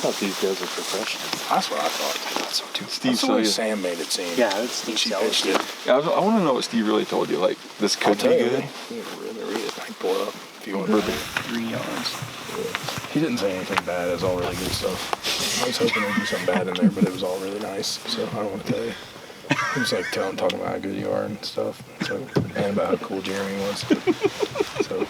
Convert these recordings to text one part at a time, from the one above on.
thought these guys were professionals. That's what I thought. I thought so too. Steve, that's the way Sam made it seem. Yeah, that's Steve. She pitched it. Yeah, I want to know what Steve really told you. Like, this could be good. You can really read it. I can pull it up if you want. Perfect. 3 yards. He didn't say anything bad. It was all really good stuff. I was hoping there'd be something bad in there, but it was all really nice. So I don't want to tell you. He was like talking about how good you are and stuff. So, and about how cool Jeremy was. So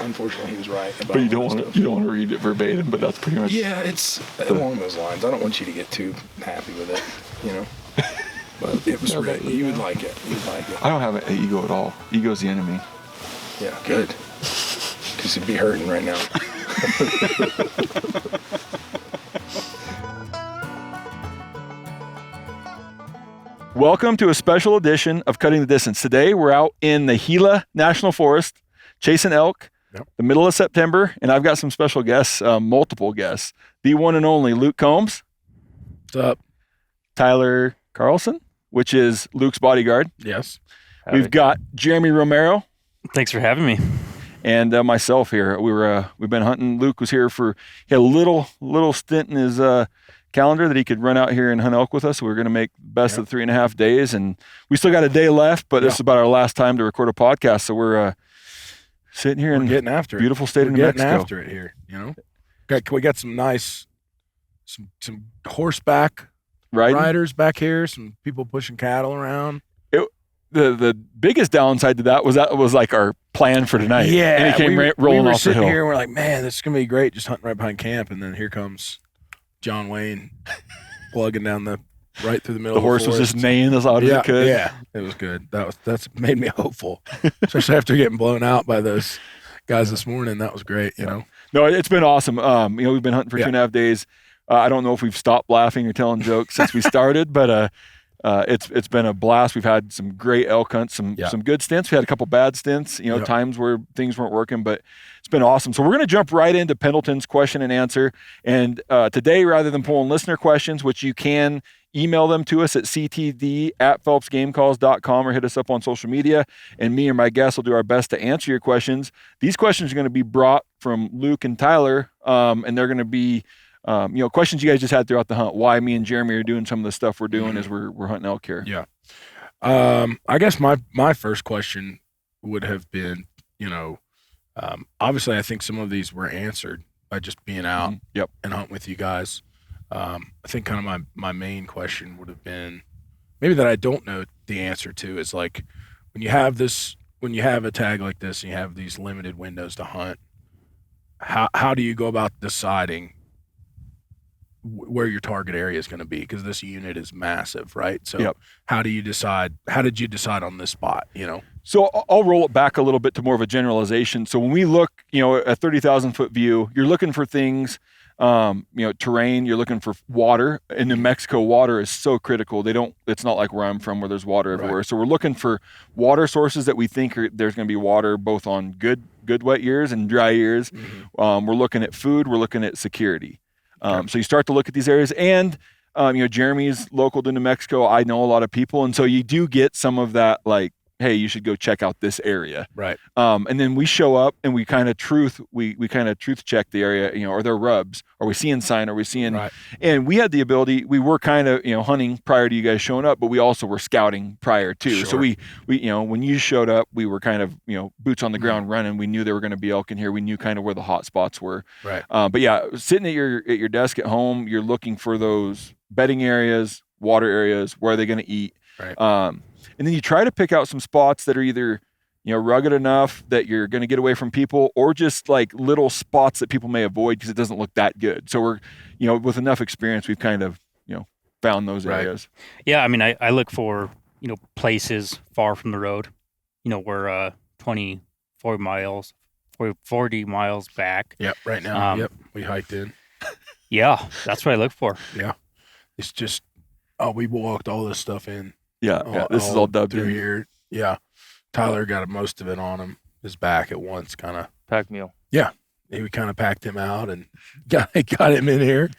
unfortunately, he was right. But you don't want to read it verbatim. But that's pretty much. Yeah, it's along those lines. I don't want you to get too happy with it, you know. But it was really. You would like it. You'd like it. I don't have an ego at all. Ego's the enemy. Yeah, good. Because he'd be hurting right now. Welcome to a special edition of Cutting the Distance. Today, we're out in the Gila National Forest, chasing elk, the middle of September, and I've got some special guests, multiple guests. The one and only Luke Combs. What's up? Tyler Carlson, which is Luke's bodyguard. Yes. We've got Jeremy Romero. Thanks for having me. And myself here. We've been hunting. Luke was here he had a little stint in his calendar that he could run out here and hunt elk with us. So we're going to make the best of 3.5 days, and we still got a day left, but this is about our last time to record a podcast. So we're sitting here in getting after beautiful state of New Mexico. Getting after it here, you know. We got some nice, some horseback riders back here. Some people pushing cattle around. The biggest downside to that was like our plan for tonight. Yeah, and he came rolling off the hill. We were sitting here and we're like, man, this is gonna be great, just hunting right behind camp, and then here comes John Wayne plugging down right through the middle. The horse was just neighing as loud as it could. Yeah, it was good. That's made me hopeful, especially after getting blown out by those guys this morning. That was great, you know. No, it's been awesome. We've been hunting for 2.5 days. I don't know if we've stopped laughing or telling jokes since we started, but it's been a blast. We've had some great elk hunts, some good stints. We had a couple bad stints, times where things weren't working, but it's been awesome. So we're going to jump right into Pendleton's question and answer. And today, rather than pulling listener questions, which you can email them to us at ctd@phelpsgamecalls.com or hit us up on social media, and me or my guests will do our best to answer your questions. These questions are going to be brought from Luke and Tyler, and they're going to be questions you guys just had throughout the hunt. Why me and Jeremy are doing some of the stuff we're doing as we're hunting elk here. Yeah. I guess my first question would have been, obviously I think some of these were answered by just being out and hunting with you guys. I think kind of my main question would have been maybe that I don't know the answer to is like when you have a tag like this and you have these limited windows to hunt, how do you go about deciding where your target area is going to be? Because this unit is massive, right? So how did you decide on this spot, So I'll roll it back a little bit to more of a generalization. So when we look, a 30,000 foot view, you're looking for things, terrain, you're looking for water. In New Mexico, water is so critical. It's not like where I'm from where there's water everywhere. Right. So we're looking for water sources that we think there's going to be water both on good wet years and dry years. Mm-hmm. We're looking at food, we're looking at security. So you start to look at these areas, and Jeremy's local to New Mexico. I know a lot of people, and so you do get some of that, like, hey, you should go check out this area, right? And then we show up and we kind of truth check the area. Are there rubs? Are we seeing sign? Are we seeing? Right. And we had the ability. We were kind of hunting prior to you guys showing up, but we also were scouting prior too. Sure. So we when you showed up, we were kind of boots on the ground running. We knew there were going to be elk in here. We knew kind of where the hot spots were. Right. But yeah, sitting at your desk at home, you're looking for those bedding areas, water areas. Where are they going to eat? Right. And then you try to pick out some spots that are either, rugged enough that you're going to get away from people, or just like little spots that people may avoid because it doesn't look that good. So we're, with enough experience, we've kind of, found those areas. Yeah. I mean, I look for, places far from the road, we're 40 miles back. Yep. Right now. We hiked in. Yeah. That's what I look for. Yeah. It's just, we walked all this stuff in. Yeah, this is all dubbed through in here. Yeah, Tyler got most of it on him, his back at once, kind of pack mule. Yeah, we kind of packed him out and got him in here.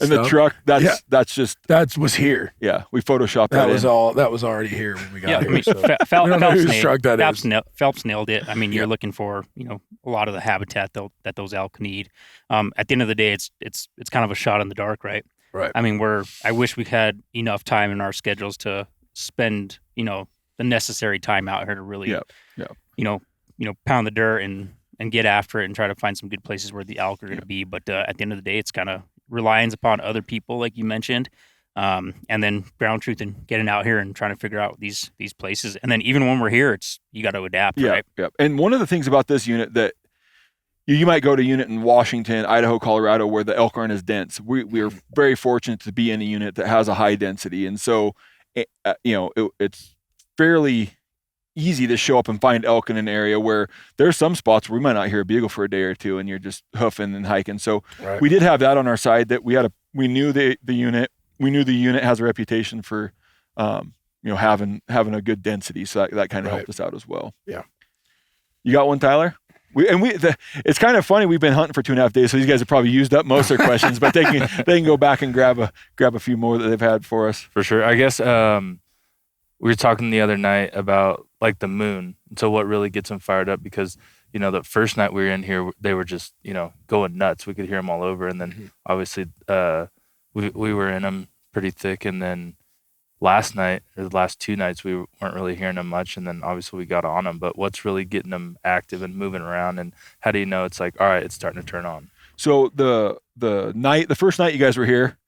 And the truck, that was here. Yeah, we photoshopped that. That was already here when we got here. I mean, so. We don't know whose truck that is. Phelps nailed it. I mean, you're looking for a lot of the habitat that those elk need. At the end of the day, it's kind of a shot in the dark, right? Right. I mean, I wish we had enough time in our schedules to spend the necessary time out here to really pound the dirt and get after it and try to find some good places where the elk are going to be. But at the end of the day, it's kind of reliance upon other people, like you mentioned, and then ground truth and getting out here and trying to figure out these places. And then even when we're here, you got to adapt, right? Yeah. And one of the things about this unit that you might go to a unit in Washington, Idaho, Colorado, where the elk aren't as dense. We are very fortunate to be in a unit that has a high density, and so it's fairly easy to show up and find elk in an area where there's some spots where we might not hear a bugle for a day or two and you're just hoofing and hiking. So we did have that on our side, that we knew the unit has a reputation for, having a good density. So that kind of helped us out as well. Yeah. You got one, Tyler? It's kind of funny. We've been hunting for 2.5 days, so these guys have probably used up most of their questions, but they can go back and grab a few more that they've had for us. For sure. I guess, we were talking the other night about like the moon. So what really gets them fired up, because, the first night we were in here, they were just, going nuts. We could hear them all over. And then obviously we were in them pretty thick. And then last night, or the last 2 nights, we weren't really hearing them much. And then obviously we got on them. But what's really getting them active and moving around? And how do you know it's like, all right, it's starting to turn on? So the first night you guys were here,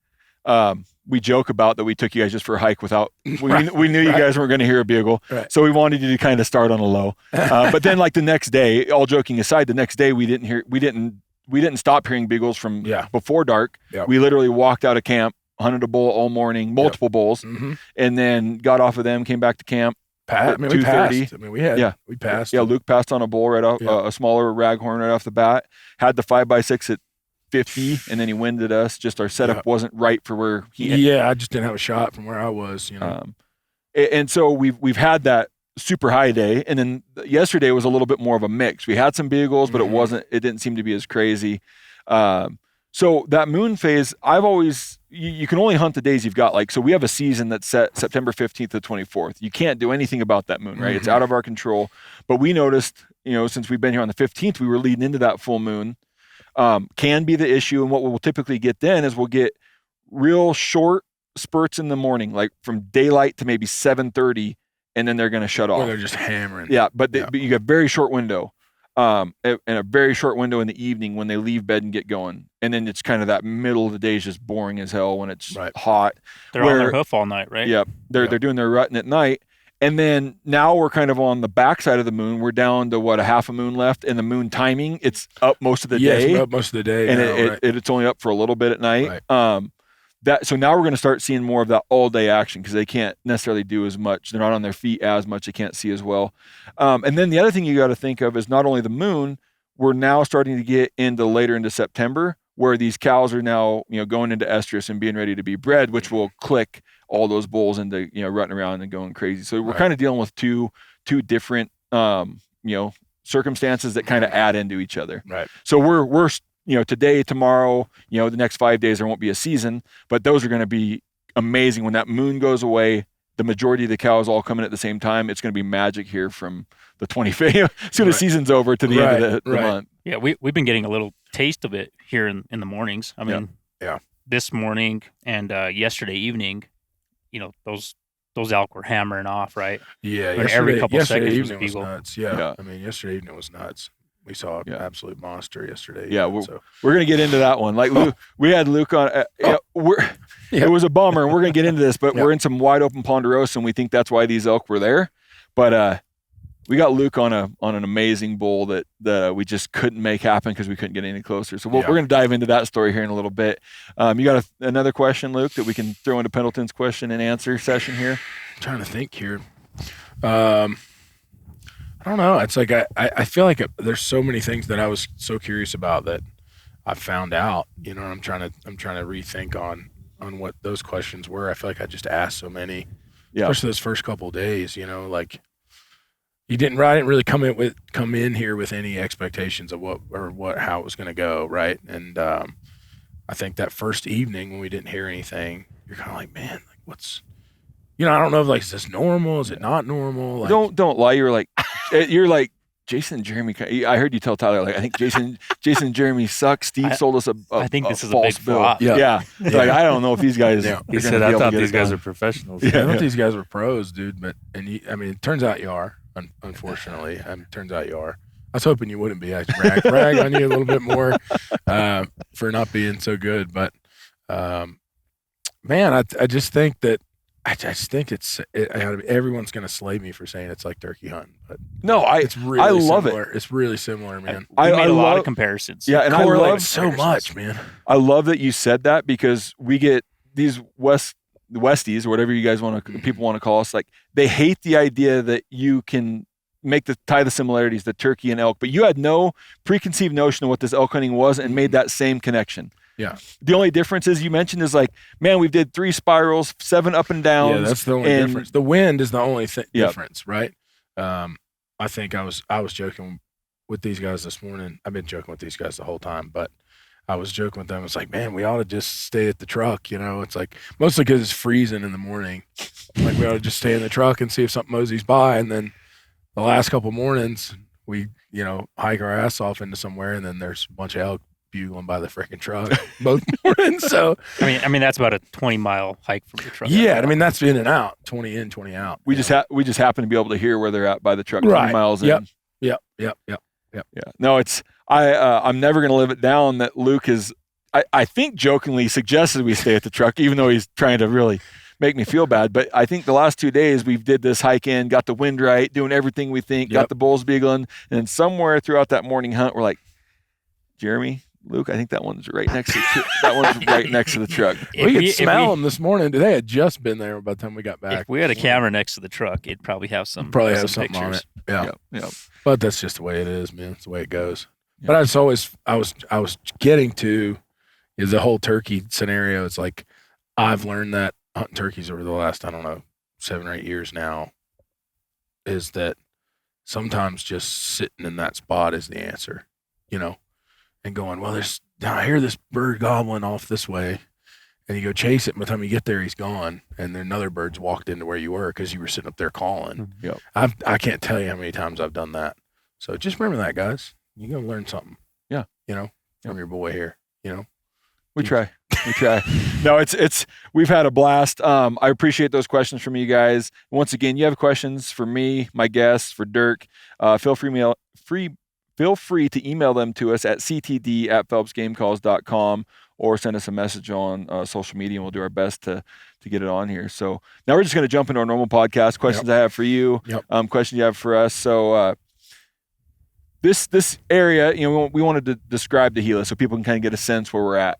we joke about that we took you guys just for a hike without, we knew you guys weren't going to hear a bugle. Right. So we wanted you to kind of start on a low. But then like the next day, all joking aside, the next day we didn't stop hearing bugles from before dark. Yep. We literally walked out of camp, hunted a bull all morning, multiple bulls, and then got off of them, came back to camp. We passed. We passed. Yeah, Luke passed on a bull right off, a smaller raghorn right off the bat. Had the 5x6 at 50, and then he winded us. Just our setup wasn't right for where he. I just didn't have a shot from where I was. And so we've had that super high day, and then yesterday was a little bit more of a mix. We had some bugles, but it didn't seem to be as crazy. So that moon phase, you can only hunt the days you've got. Like, so we have a season that's set September 15th to 24th. You can't do anything about that moon, right? It's out of our control. But we noticed, since we've been here on the 15th, we were leading into that full moon. Can be the issue. And what we'll typically get then is we'll get real short spurts in the morning, like from daylight to maybe 7:30, and then they're going to shut off. Or they're just hammering. Yeah, but you got very short window. And a very short window in the evening when they leave bed and get going. And then it's kind of that middle of the day is just boring as hell when it's hot. They're on their hoof all night, right? Yep. They're doing their rutting at night. And then now we're kind of on the backside of the moon. We're down to a half a moon left, and the moon timing, it's up most of the day. It's up most of the day. And it's only up for a little bit at night. Right. So now we're going to start seeing more of that all day action, because they can't necessarily do as much. They're not on their feet as much. They can't see as well. And then the other thing you got to think of is not only the moon, we're now starting to get later into September, where these cows are now, going into estrus and being ready to be bred, which will click all those bulls into, rutting around and going crazy. So we're kind of dealing with two different, circumstances that kind of add into each other. Right. So we're today, tomorrow, the next 5 days, there won't be a season, but those are going to be amazing. When that moon goes away, the majority of the cows all come in at the same time. It's going to be magic here from the 25th, as soon as the season's over, to the end of the month. Yeah, we've been getting a little taste of it here in the mornings. I mean, this morning and yesterday evening, those elk were hammering off, right? Yeah, every couple seconds evening was nuts. Yeah. I mean, yesterday evening was nuts. We saw an absolute monster yesterday. Yeah, we're going to get into that one. Like Luke, we had Luke on. It was a bummer, and we're going to get into this, but we're in some wide open ponderosa, and we think that's why these elk were there. But we got Luke on an amazing bull that we just couldn't make happen because we couldn't get any closer. So we're going to dive into that story here in a little bit. You got another question, Luke, that we can throw into Pendleton's question and answer session here? I'm trying to think here. I don't know. It's like I feel like there's so many things that I was so curious about that I found out. I'm trying to rethink on what those questions were. I feel like I just asked so many, especially those first couple of days. I didn't really come in here with any expectations of how it was going to go, right? And I think that first evening when we didn't hear anything, you're kind of like, man, like what's, I don't know if like, is this normal? Is it not normal? Like, don't lie. You're like Jason and Jeremy. I heard you tell Tyler, like, I think Jason and Jeremy suck. Steve sold us I think this is a false big bill. flop. Yeah. Like, I don't know if these guys. He said, I thought these guys are professionals. I thought these guys were pros, dude. But it turns out you are. Unfortunately, turns out you are. I was hoping you wouldn't be. I brag on you a little bit more for not being so good. But man, I just think that everyone's going to slay me for saying it's like turkey hunting. But no, it's really I love similar. it. It's really similar, man. I made a lot of comparisons. Yeah, and I love so much, man. I love that you said that because we get these Westies or whatever you guys people want to call us, like they hate the idea that you can tie the similarities to turkey and elk, but you had no preconceived notion of what this elk hunting was and made that same connection. Yeah. The only difference is you mentioned is like, man, we did 3 spirals, 7 up and downs. Yeah, that's the only difference. The wind is the only difference, right? I think I was joking with these guys this morning. I've been joking with these guys the whole time, but I was joking with them. It's like, man, we ought to just stay at the truck. It's like mostly because it's freezing in the morning. Like we ought to just stay in the truck and see if something moseys by. And then the last couple mornings, we hike our ass off into somewhere, and then there's a bunch of elk bugling by the freaking truck both mornings. So I mean that's about a 20-mile hike from the truck. Yeah, that's in and out, 20 in, 20 out. We just happen to be able to hear where they're at by the truck, 20 miles in. Yep. Yeah. No, I'm never going to live it down that Luke is, I think jokingly suggested we stay at the truck, even though he's trying to really make me feel bad. But I think the last 2 days we did this hike in, got the wind right, doing everything we think, got the bulls bugling. And then somewhere throughout that morning hunt, we're like, Jeremy, Luke, I think that one's right next to the truck. We could smell them this morning. They had just been there by the time we got back. If we had a camera next to the truck, it'd probably have some something pictures on it. Yeah. But that's just the way it is, man. It's the way it goes. Yeah. But I was getting to is the whole turkey scenario. It's like I've learned that hunting turkeys over the last, 7 or 8 years now, is that sometimes just sitting in that spot is the answer, and going, well, I hear this bird gobbling off this way, and you go chase it. And by the time you get there, he's gone, and then another bird's walked into where you were because you were sitting up there calling. Yep. I can't tell you how many times I've done that. So just remember that, guys. You're gonna learn something. Yeah. From your boy here. We try. No, we've had a blast. I appreciate those questions from you guys. Once again, you have questions for me, my guests, for Dirk. Feel free to email them to us at ctd@phelpsgamecalls.com or send us a message on social media, and we'll do our best to get it on here. So now we're just going to jump into our normal podcast. Questions I have for you, questions you have for us. So this area, we wanted to describe the Gila so people can kind of get a sense where we're at.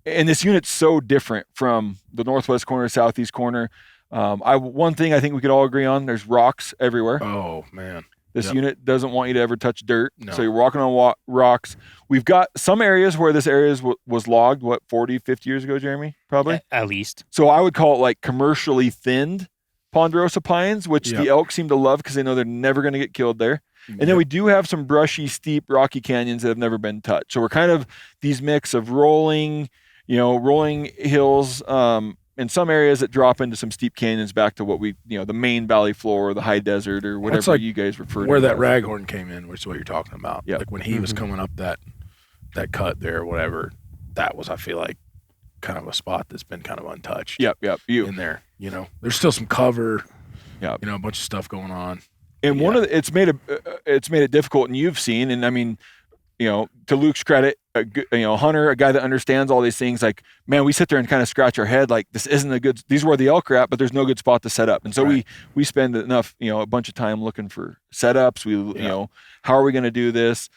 And this unit's so different from the northwest corner, southeast corner. One thing I think we could all agree on, there's rocks everywhere. Oh, man. This unit doesn't want you to ever touch dirt. No. So you're walking on rocks. We've got some areas where this area was logged, 40, 50 years ago, Jeremy? Probably? At least. So I would call it like commercially thinned ponderosa pines, which the elk seem to love because they know they're never going to get killed there. And then we do have some brushy, steep, rocky canyons that have never been touched. So we're kind of these mix of rolling hills, in some areas that drop into some steep canyons back to what the main valley floor or the high desert or whatever you guys refer to. Where that raghorn came in, which is what you're talking about. Yeah. Like when he was coming up that cut there or whatever, that was, I feel like, kind of a spot that's been kind of untouched. Yep. In there, there's still some cover. Yeah. A bunch of stuff going on. And it's made it difficult, and you've seen, and I mean, to Luke's credit, Hunter, a guy that understands all these things, like, man, we sit there and kind of scratch our head, like, these are where the elk are at, but there's no good spot to set up. And so we spend enough, a bunch of time looking for setups. How are we going to do this?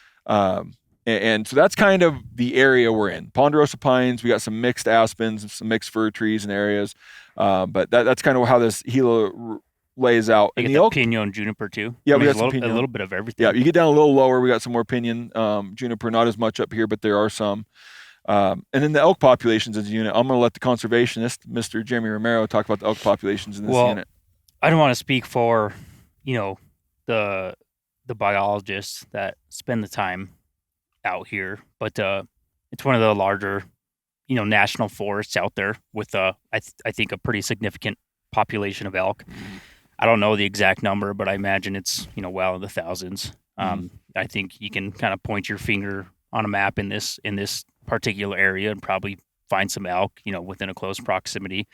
And so that's kind of the area we're in. Ponderosa pines, we got some mixed aspens, some mixed fir trees in areas. But that's kind of how this Gila lays out. You get the pinyon and juniper too. Yeah, we got some pinyon. A little bit of everything. Yeah, you get down a little lower, we got some more pinyon, juniper, not as much up here, but there are some. And then the elk populations in the unit. I'm going to let the conservationist, Mr. Jeremy Romero, talk about the elk populations in this unit. I don't want to speak for the biologists that spend the time out here, but it's one of the larger, national forests out there with I think a pretty significant population of elk. I don't know the exact number, but I imagine it's well in the thousands. I think you can kind of point your finger on a map in this particular area and probably find some elk, within a close proximity.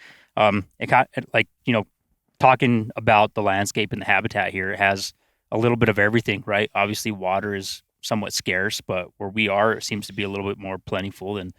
Talking about the landscape and the habitat here, it has a little bit of everything, right? Obviously, water is somewhat scarce, but where we are, it seems to be a little bit more plentiful than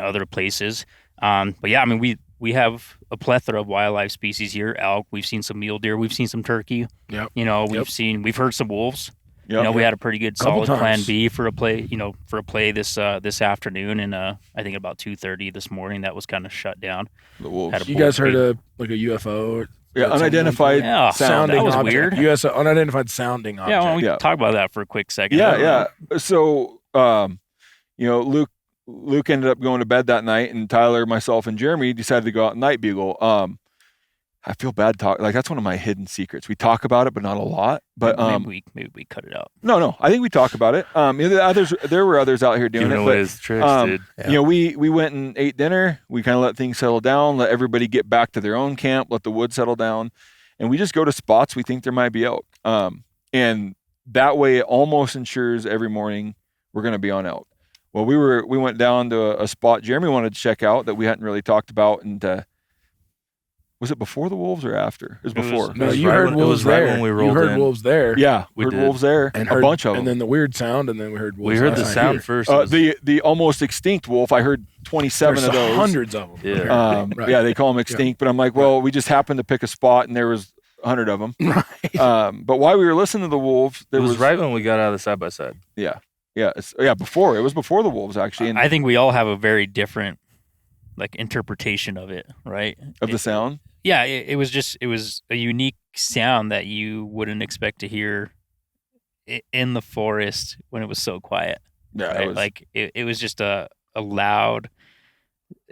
other places. But yeah, I mean, we have a plethora of wildlife species here. Elk, we've seen some mule deer, we've seen some turkey. Yep. We've heard some wolves. Yep. We had a pretty good solid plan B for a play, this afternoon, and I think about 2:30 this morning that was kind of shut down. The wolves. You guys heard of like a UFO? Yeah, unidentified sounding that was object. weird. U.S. unidentified sounding object. Yeah, why don't we talk about that for a quick second? Yeah. So, Luke ended up going to bed that night, and Tyler, myself, and Jeremy decided to go out and night bugle. I feel bad that's one of my hidden secrets. We talk about it, but not a lot. But maybe we cut it out. No, I think we talk about it. There were others out here doing Giving it. away his tricks, dude. Yeah. We went and ate dinner. We kind of let things settle down, let everybody get back to their own camp, let the wood settle down, and we just go to spots we think there might be elk. And that way, it almost ensures every morning we're going to be on elk. Well, we went down to a spot Jeremy wanted to check out that we hadn't really talked about, and was it before the wolves or after? It was before. No, you heard wolves there. When we rolled you heard in. wolves there. Yeah, we heard did. wolves there, and a bunch of them. And then the weird sound, and then we heard wolves. We heard the sound first. The almost extinct wolf. I heard 27 of those. Hundreds of them. Yeah. Right. Yeah, they call them extinct, but I'm like, well, we just happened to pick a spot, and there was 100 of them. Right. But while we were listening to the wolves, it was right when we got out of the side by side. Yeah. Before it was before the wolves actually. And I think we all have a very different interpretation of it, right? Of the sound. Yeah, it was a unique sound that you wouldn't expect to hear in the forest when it was so quiet. Yeah, right? It was just a loud.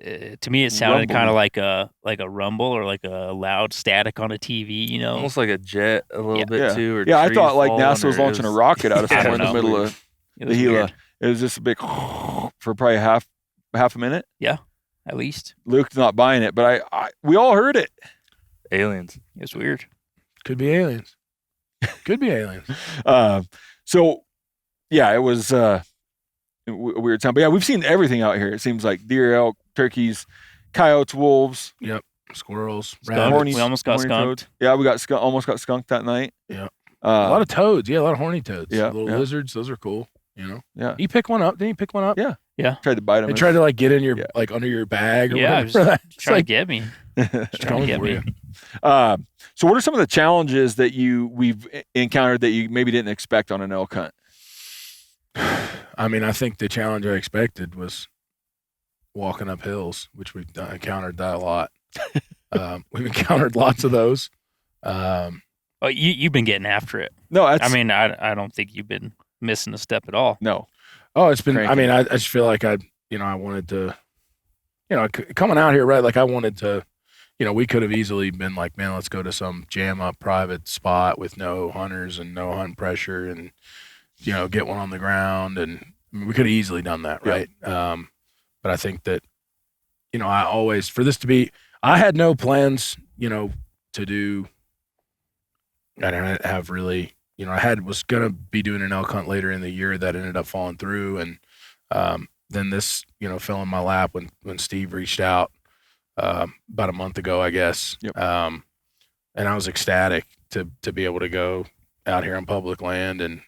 To me, it sounded kind of like a rumble or like a loud static on a TV. Almost like a jet a little bit too. Or I thought like NASA was launching a rocket out of somewhere in the middle of the Gila. Weird. It was just a big for probably half a minute. Yeah, at least. Luke's not buying it, but we all heard it. Aliens. It's weird. Could be aliens. Could be aliens. So, yeah, it was a weird sound. But yeah, we've seen everything out here. It seems like deer, elk, turkeys, coyotes, wolves. Yep. Squirrels. Rabbits. We almost got skunked. Toads. Yeah, we almost got skunked that night. Yeah. A lot of toads. Yeah, a lot of horny toads. Yeah. Little lizards. Those are cool. Yeah. You pick one up. Didn't you pick one up? Yeah. Yeah. Tried to bite them. They tried to get in your under your bag or whatever. Trying to get me. Trying to get me. So what are some of the challenges that we've encountered that you maybe didn't expect on an elk hunt? I mean, I think the challenge I expected was walking up hills, which we've encountered that a lot. We've encountered lots of those. You've been getting after it. No, I mean, I don't think you've been missing a step at all. No. Oh, it's been. Cranking. I mean, I just feel like I wanted to, coming out here, right? Like I wanted to, we could have easily been like, man, let's go to some jam up private spot with no hunters and no hunt pressure, and get one on the ground, and I mean, we could have easily done that, right? But I think that, I always I had no plans, to do. I didn't have really. Was going to be doing an elk hunt later in the year that ended up falling through. And then this, fell in my lap when Steve reached out about a month ago, I guess. Yep. And I was ecstatic to be able to go out here on public land and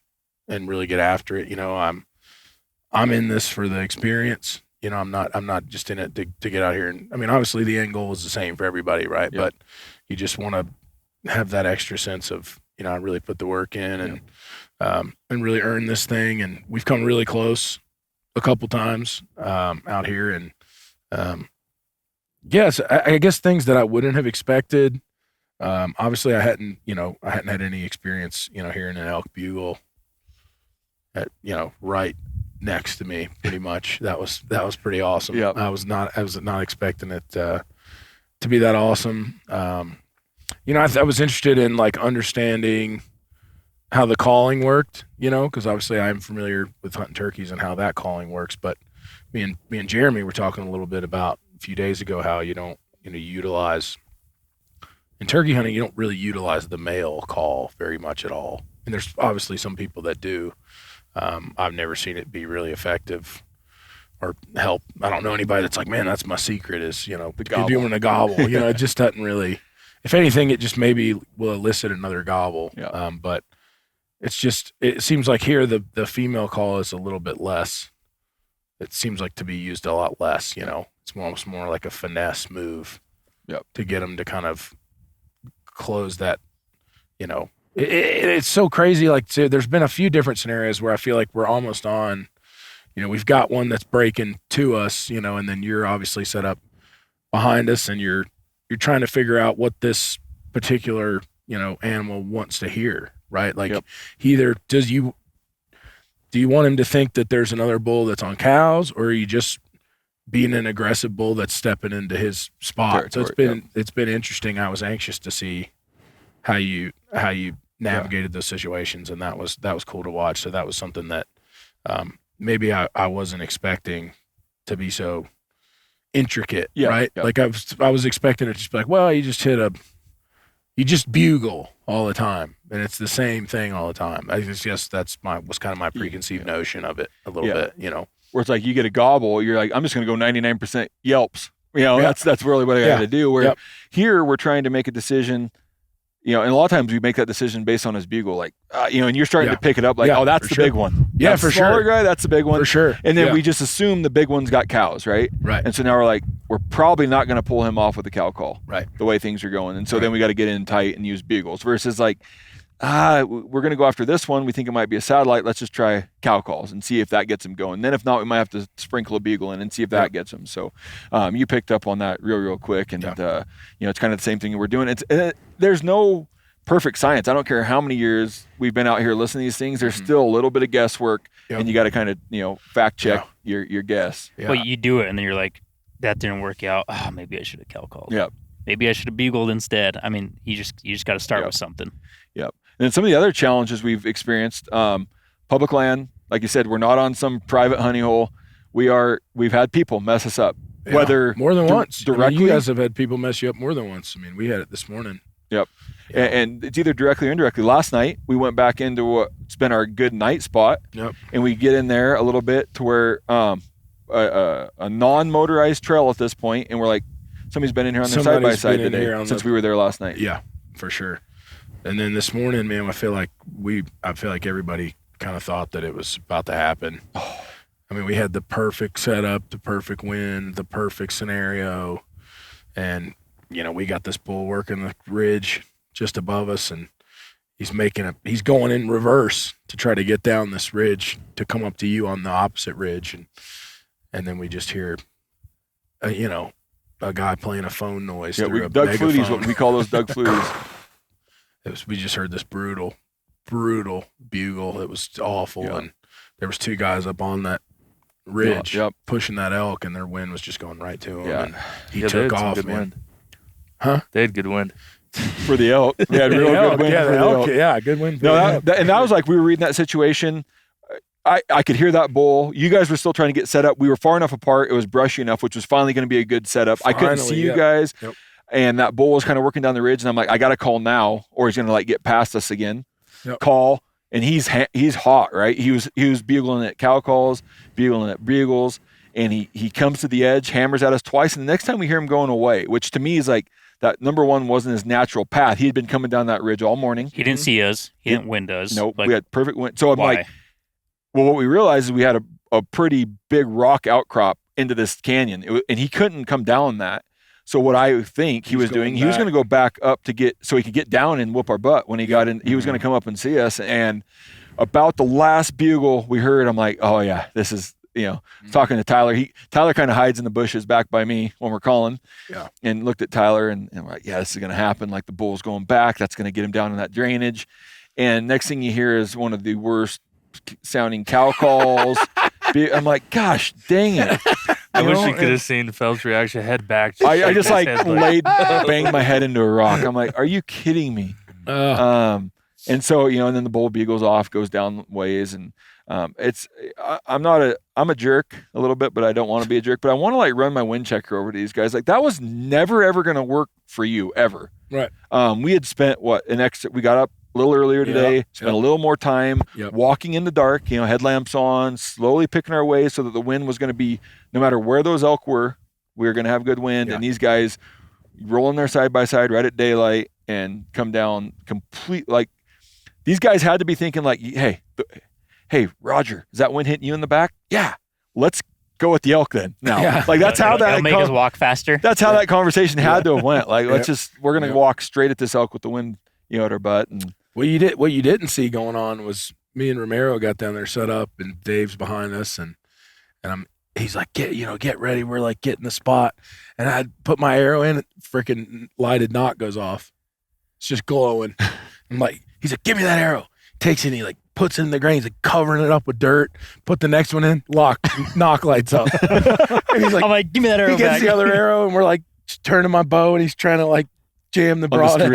really get after it. I'm in this for the experience. I'm not just in it to get out here. And I mean, obviously the end goal is the same for everybody, right? Yep. But you just want to have that extra sense of, I really put the work in and really earn this thing. And we've come really close a couple times out here. And yes, I guess things that I wouldn't have expected. Obviously, I hadn't had any experience, hearing an elk bugle at right next to me. Pretty much, that was pretty awesome. Yep. I was not expecting it to be that awesome. I was interested in like understanding how the calling worked, because obviously I'm familiar with hunting turkeys and how that calling works. But me and Jeremy were talking a little bit about a few days ago how you don't utilize in turkey hunting, you don't really utilize the male call very much at all. And there's obviously some people that do. I've never seen it be really effective or help. I don't know anybody that's like, man, that's my secret is, doing a gobble. It just doesn't really. If anything, it just maybe will elicit another gobble. Yeah. But it's just, it seems like here the female call is a little bit less. It seems like to be used a lot less, It's almost more like a finesse move to get them to kind of close that, it's so crazy. Like, there's been a few different scenarios where I feel like we're almost on, we've got one that's breaking to us, and then you're obviously set up behind us and you're trying to figure out what this particular, animal wants to hear, right? Like he either do you want him to think that there's another bull that's on cows, or are you just being an aggressive bull that's stepping into his spot? So it's been interesting. I was anxious to see how you navigated those situations, and that was cool to watch. So that was something that maybe I wasn't expecting to be so intricate, right? Yeah. Like I was expecting it to just be like, well, you just bugle all the time, and it's the same thing all the time. I guess was kind of my preconceived notion of it a little bit, Where it's like you get a gobble, you're like, I'm just going to go 99% yelps. That's really what I got to do. Where here we're trying to make a decision, and a lot of times we make that decision based on his bugle, like, and you're starting to pick it up like, oh, that's the big one. Yeah, that's for smaller sure. guy, that's the big one. For sure. And then we just assume the big one's got cows, right? Right. And so now we're like, we're probably not going to pull him off with a cow call, right? The way things are going. And so then we got to get in tight and use bugles versus like, we're going to go after this one. We think it might be a satellite. Let's just try cow calls and see if that gets him going. Then if not, we might have to sprinkle a bugle in and see if that gets him. So you picked up on that real quick. And, it's kind of the same thing we're doing. There's no perfect science. I don't care how many years we've been out here listening to these things. There's still a little bit of guesswork, and you got to kind of, fact check your guess. Yeah. Well, you do it, and then you're like, that didn't work out. Oh, maybe I should have cow called. Yeah. Maybe I should have bugled instead. I mean, you just got to start with something. Yep. And then some of the other challenges we've experienced, public land, like you said, we're not on some private honey hole. We've had people mess us up, whether more than once. Directly. You guys have had people mess you up more than once. I mean, we had it this morning. Yep. And it's either directly or indirectly. Last night, we went back into what's been our good night spot. Yep. And we get in there a little bit to where a non-motorized trail at this point, and we're like, somebody's been in here on their side-by-side today since we were there last night. Yeah, for sure. And then this morning, man, I feel like everybody kind of thought that it was about to happen. I mean, we had the perfect setup, the perfect wind, the perfect scenario, and we got this bull working the ridge just above us, and he's going in reverse to try to get down this ridge to come up to you on the opposite ridge, and then we just hear, a guy playing a phone noise. Through a Doug megaphone. Flutie's what we call those Doug Fluties. We just heard this brutal bugle. It was awful, and there was two guys up on that ridge pushing that elk, and their wind was just going right to him. And he took off. Good wind. Huh? They had good wind for the elk. They had real good wind for the elk. Yeah, good wind. No, and that was like we were reading that situation. I could hear that bull. You guys were still trying to get set up. We were far enough apart. It was brushy enough, which was finally going to be a good setup. I couldn't see you guys. Yep. And that bull was kind of working down the ridge, and I'm like, I got to call now, or he's going to like get past us again. Yep. Call, and he's hot, right? He was bugling at cow calls, bugling at bugles, and he comes to the edge, hammers at us twice, and the next time we hear him going away, which to me is like that number one wasn't his natural path. He had been coming down that ridge all morning. He didn't see us. He didn't wind us. Nope. We had perfect wind. So I'm like, well, what we realized is we had a pretty big rock outcrop into this canyon, and he couldn't come down that. So what I think he was doing, he was going to go back up so he could get down and whoop our butt when he got in. He was going to come up and see us. And about the last bugle we heard, I'm like, oh yeah, this is, talking to Tyler. Tyler kind of hides in the bushes back by me when we're calling. Yeah. And looked at Tyler and we're like, yeah, this is going to happen. Like the bull's going back. That's going to get him down in that drainage. And next thing you hear is one of the worst sounding cow calls. I'm like, gosh, dang it. I wish you could have seen Phelps' reaction, head back. I just like banged my head into a rock. I'm like, are you kidding me? And so, and then the bull bugles off, goes down ways, and I'm a jerk a little bit, but I don't want to be a jerk, but I want to like run my wind checker over to these guys. Like that was never, ever going to work for you ever. Right. We had spent we got up a little earlier today, spent a little more time walking in the dark, headlamps on, slowly picking our way so that the wind was going to be, no matter where those elk were, we were going to have good wind. And these guys rolling their side by side right at daylight and come down complete, like these guys had to be thinking like, hey, Roger, is that wind hitting you in the back? Yeah, let's go with the elk then. Now, like that's how that make us walk faster. That's how that conversation had to have went. Like, we're gonna walk straight at this elk with the wind, at our butt. And what you didn't see going on was me and Romero got down there set up, and Dave's behind us, and he's like, get ready. We're like getting the spot, and I put my arrow in, freaking lighted knock goes off. It's just glowing. I'm like, he's like, give me that arrow. Takes it and he like puts it in the grain. He's like covering it up with dirt. Put the next one in. Knock lights up. And he's like, I'm like, give me that arrow. He gets back. the other arrow, and we're like turning my bow, and he's trying to like jam the broadhead.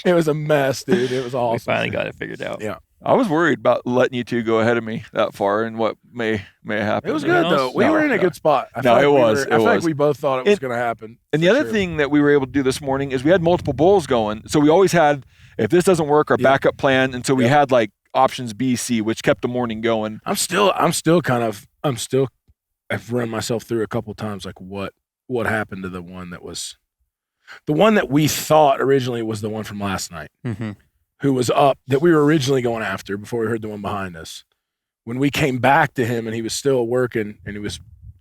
It was a mess, dude. It was awesome. We finally got it figured out. Yeah. I was worried about letting you two go ahead of me that far and what may happen. It was good though. We were in a good spot. I feel like we both thought it was going to happen. And the other thing that we were able to do this morning is we had multiple bulls going. So we always had, if this doesn't work, our backup plan. And so we had like options B, C, which kept the morning going. I've run myself through a couple times like what happened to the one that we thought originally was the one from last night. Mm-hmm. Who was up that we were originally going after before we heard the one behind us. When we came back to him and he was still working and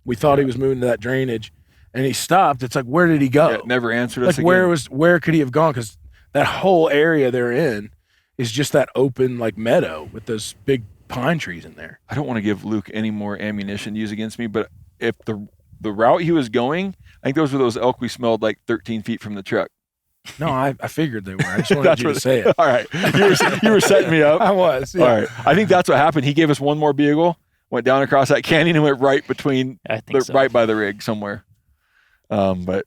we thought he was moving to that drainage and he stopped. It's like, where did he go? Yeah, never answered us again. Where could he have gone? Because that whole area they're in is just that open like meadow with those big pine trees in there. I don't want to give Luke any more ammunition to use against me, but if the route he was going, I think those were those elk we smelled like 13 feet from the truck. No, I figured they were. I just wanted you to say it. All right. You were setting me up. I was. Yeah. All right. I think that's what happened. He gave us one more bugle, went down across that canyon and went right between, right by the rig somewhere. But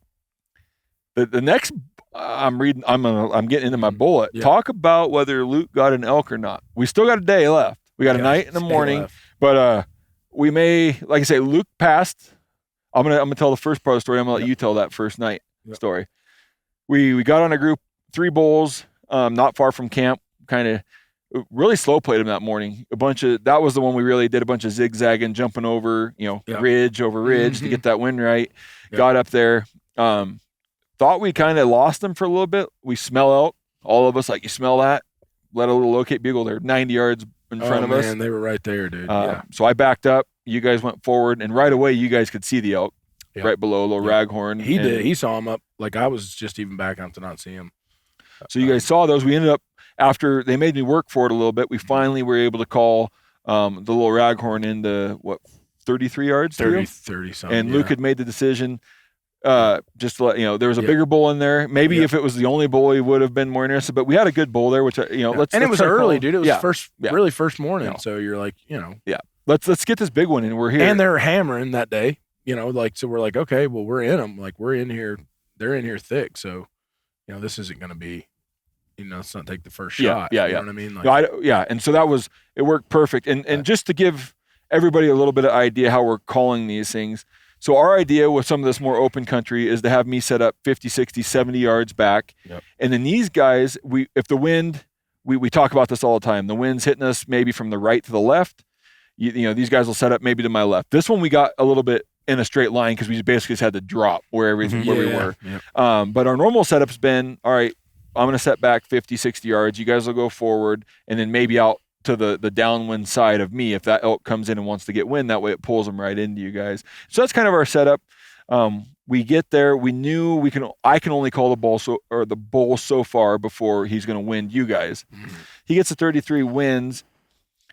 the next, I'm getting into my bullet. Yeah. Talk about whether Luke got an elk or not. We still got a day left. We got a night in the morning, but we may, like I say, Luke passed. I'm gonna tell the first part of the story. I'm gonna let you tell that first night story. We got on a group, 3 bulls, not far from camp, kind of really slow played them that morning. That was the one we really did a bunch of zigzagging, jumping over, ridge over ridge to get that wind right. Yep. Got up there, thought we kind of lost them for a little bit. We smell out, all of us, like, you smell that? Let a little locate bugle. They're 90 yards in front of us. Man, they were right there, dude. So I backed up. You guys went forward, and right away you guys could see the elk. Yep. Right below, a little raghorn. He did. He saw him up. Like I was just even backing up to not see him. So you guys saw those. We ended up, after they made me work for it a little bit, we finally were able to call the little raghorn into 33 yards? 30 something. And Luke had made the decision just to let, there was a bigger bull in there. Maybe if it was the only bull, he would have been more interested. But we had a good bull there, which, let's. And it was early, dude. It was really first morning. So you're like, Yeah. Let's get this big one and we're here. And they're hammering that day. So we're like, okay, well, we're in them. Like, we're in here. They're in here thick. So, this isn't going to be, let's not take the first shot. Yeah. You know what I mean? Like, And so it worked perfect. And just to give everybody a little bit of idea how we're calling these things. So our idea with some of this more open country is to have me set up 50, 60, 70 yards back. Yep. And then these guys, if the wind, we talk about this all the time, the wind's hitting us maybe from the right to the left. These guys will set up maybe to my left. This one we got a little bit in a straight line because we basically just had to drop where we were. Yep. But our normal setup's been, all right, I'm going to set back 50, 60 yards. You guys will go forward and then maybe out to the downwind side of me if that elk comes in and wants to get wind. That way it pulls them right into you guys. So that's kind of our setup. We get there. We knew I can only call the bull so far before he's going to wind you guys. Mm-hmm. He gets the 33 winds.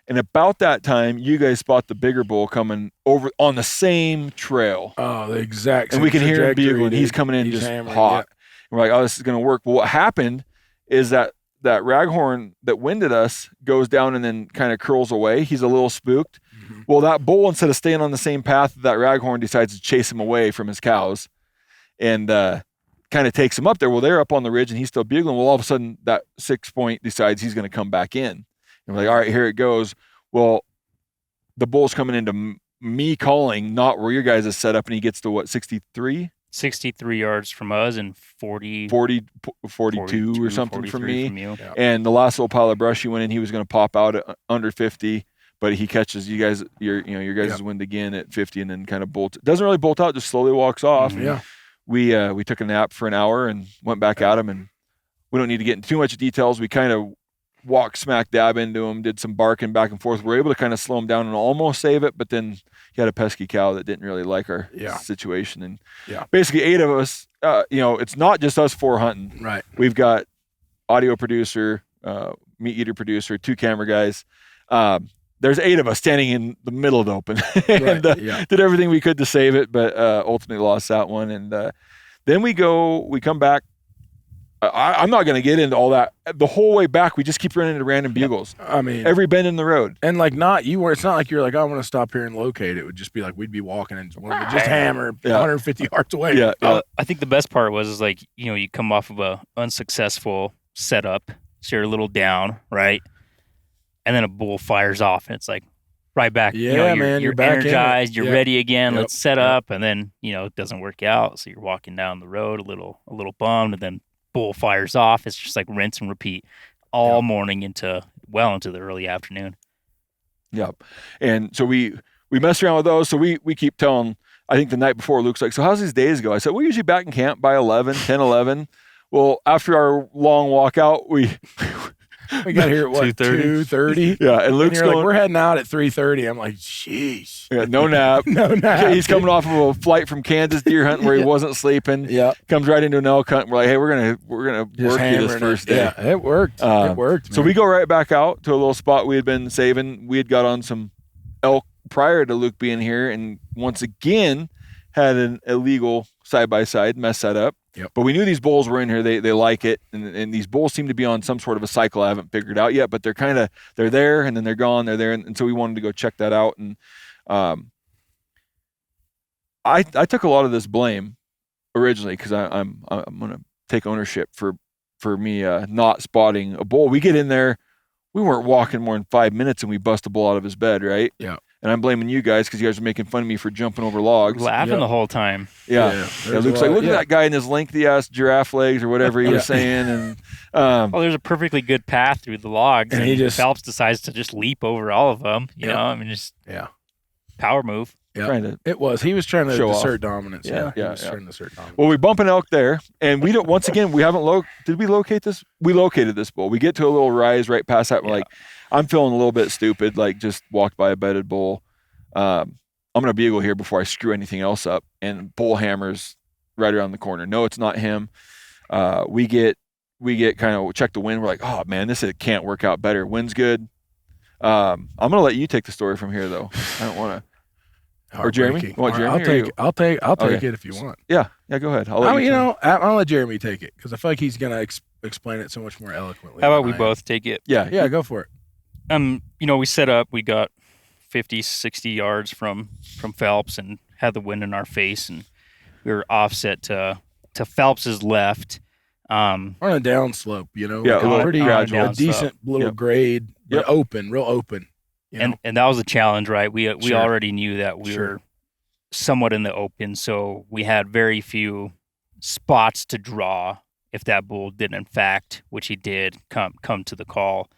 And about that time, you guys spot the bigger bull coming over on the same trail. Oh, the exact same. And we can hear him bugling. He's coming in just hot. Yeah. And we're like, oh, this is going to work. Well, what happened is that that raghorn that winded us goes down and then kind of curls away. He's a little spooked. Mm-hmm. Well, that bull, instead of staying on the same path, that raghorn decides to chase him away from his cows and kind of takes him up there. Well, they're up on the ridge and he's still bugling. Well, all of a sudden that 6 point decides he's going to come back in. And we're like, all right, here it goes. Well, the bull's coming into me calling, not where your guys is set up, and he gets to what, 63? 63 yards from us and 42 or something from me. From you. Yeah. And the last little pile of brush he went in, he was going to pop out at under 50, but he catches you guys, your guys' wind again at 50 and then kind of doesn't really bolt out, just slowly walks off. Mm-hmm. Yeah. We took a nap for an hour and went back at him, and we don't need to get into too much details. We kind of walked smack dab into him, did some barking back and forth. We were able to kind of slow him down and almost save it, but then he had a pesky cow that didn't really like our situation. And basically 8 of us, it's not just us 4 hunting. Right. We've got audio producer, MeatEater producer, 2 camera guys. There's 8 of us standing in the middle of the open and did everything we could to save it, but ultimately lost that one. And then we come back. I'm not going to get into all that. The whole way back, we just keep running into random bugles. I mean, every bend in the road. And like it's not like you're like, I want to stop here and locate. It would just be like, we'd be walking and just hammer 150 yards away. Yeah. I think the best part was like, you come off of a unsuccessful setup. So you're a little down, right? And then a bull fires off and it's like right back. Yeah, you're back energized. You're ready again. Yep. Let's set up. And then, it doesn't work out. So you're walking down the road a little bummed, and then bull fires off. It's just like rinse and repeat all morning into the early afternoon. Yep. And so we messed around with those. So we keep telling, I think the night before, Luke's like, so how's these days go? I said, we're usually back in camp by 10, 11. Well, after our long walkout, we got here at what, 2:30? Yeah, and Luke's going, like, we're heading out at 3:30. I'm like, jeez. Yeah, no nap. No nap. He's coming off of a flight from Kansas deer hunting where he wasn't sleeping. Yeah. Comes right into an elk hunt. We're like, hey, we're gonna work you this first day. Yeah, it worked. It worked. So we go right back out to a little spot we had been saving. We had got on some elk prior to Luke being here, and once again had an illegal side-by-side mess set up. Yep. But we knew these bulls were in here. They like it. And these bulls seem to be on some sort of a cycle I haven't figured out yet, but they're there and then they're gone. They're there. And so we wanted to go check that out. And I took a lot of this blame originally because I'm going to take ownership for me not spotting a bull. We get in there. We weren't walking more than 5 minutes and we bust a bull out of his bed, right? Yeah. And I'm blaming you guys because you guys are making fun of me for jumping over logs. Laughing the whole time. Yeah. Luke's like, look at that guy in his lengthy ass giraffe legs or whatever he was saying. And there's a perfectly good path through the logs, and Phelps decides to just leap over all of them. You know, I mean, just power move. Yeah, it was. He was trying to assert dominance. Yeah. Trying to assert dominance. Well, we bump an elk there, and we don't. Once again, we haven't did we locate this? We located this bull. We get to a little rise right past that. We're like, I'm feeling a little bit stupid. Like, just walked by a bedded bull. I'm gonna bugle here before I screw anything else up. And bull hammers right around the corner. No, it's not him. We get kind of check the wind. We're like, oh man, this can't work out better. Wind's good. I'm gonna let you take the story from here, though. I don't want to. Or Jeremy? Want Jeremy? I'll take it if you want. Yeah, go ahead. I'll let Jeremy take it because I feel like he's gonna explain it so much more eloquently. How about we both take it? Yeah, go for it. We set up. We got 50, 60 yards from Phelps and had the wind in our face, and we were offset to Phelps's left. On a down slope, pretty gradual, a decent little grade, but real open. And that was a challenge, right? We already knew that we were somewhat in the open, so we had very few spots to draw if that bull did, in fact, which he did, come to the call.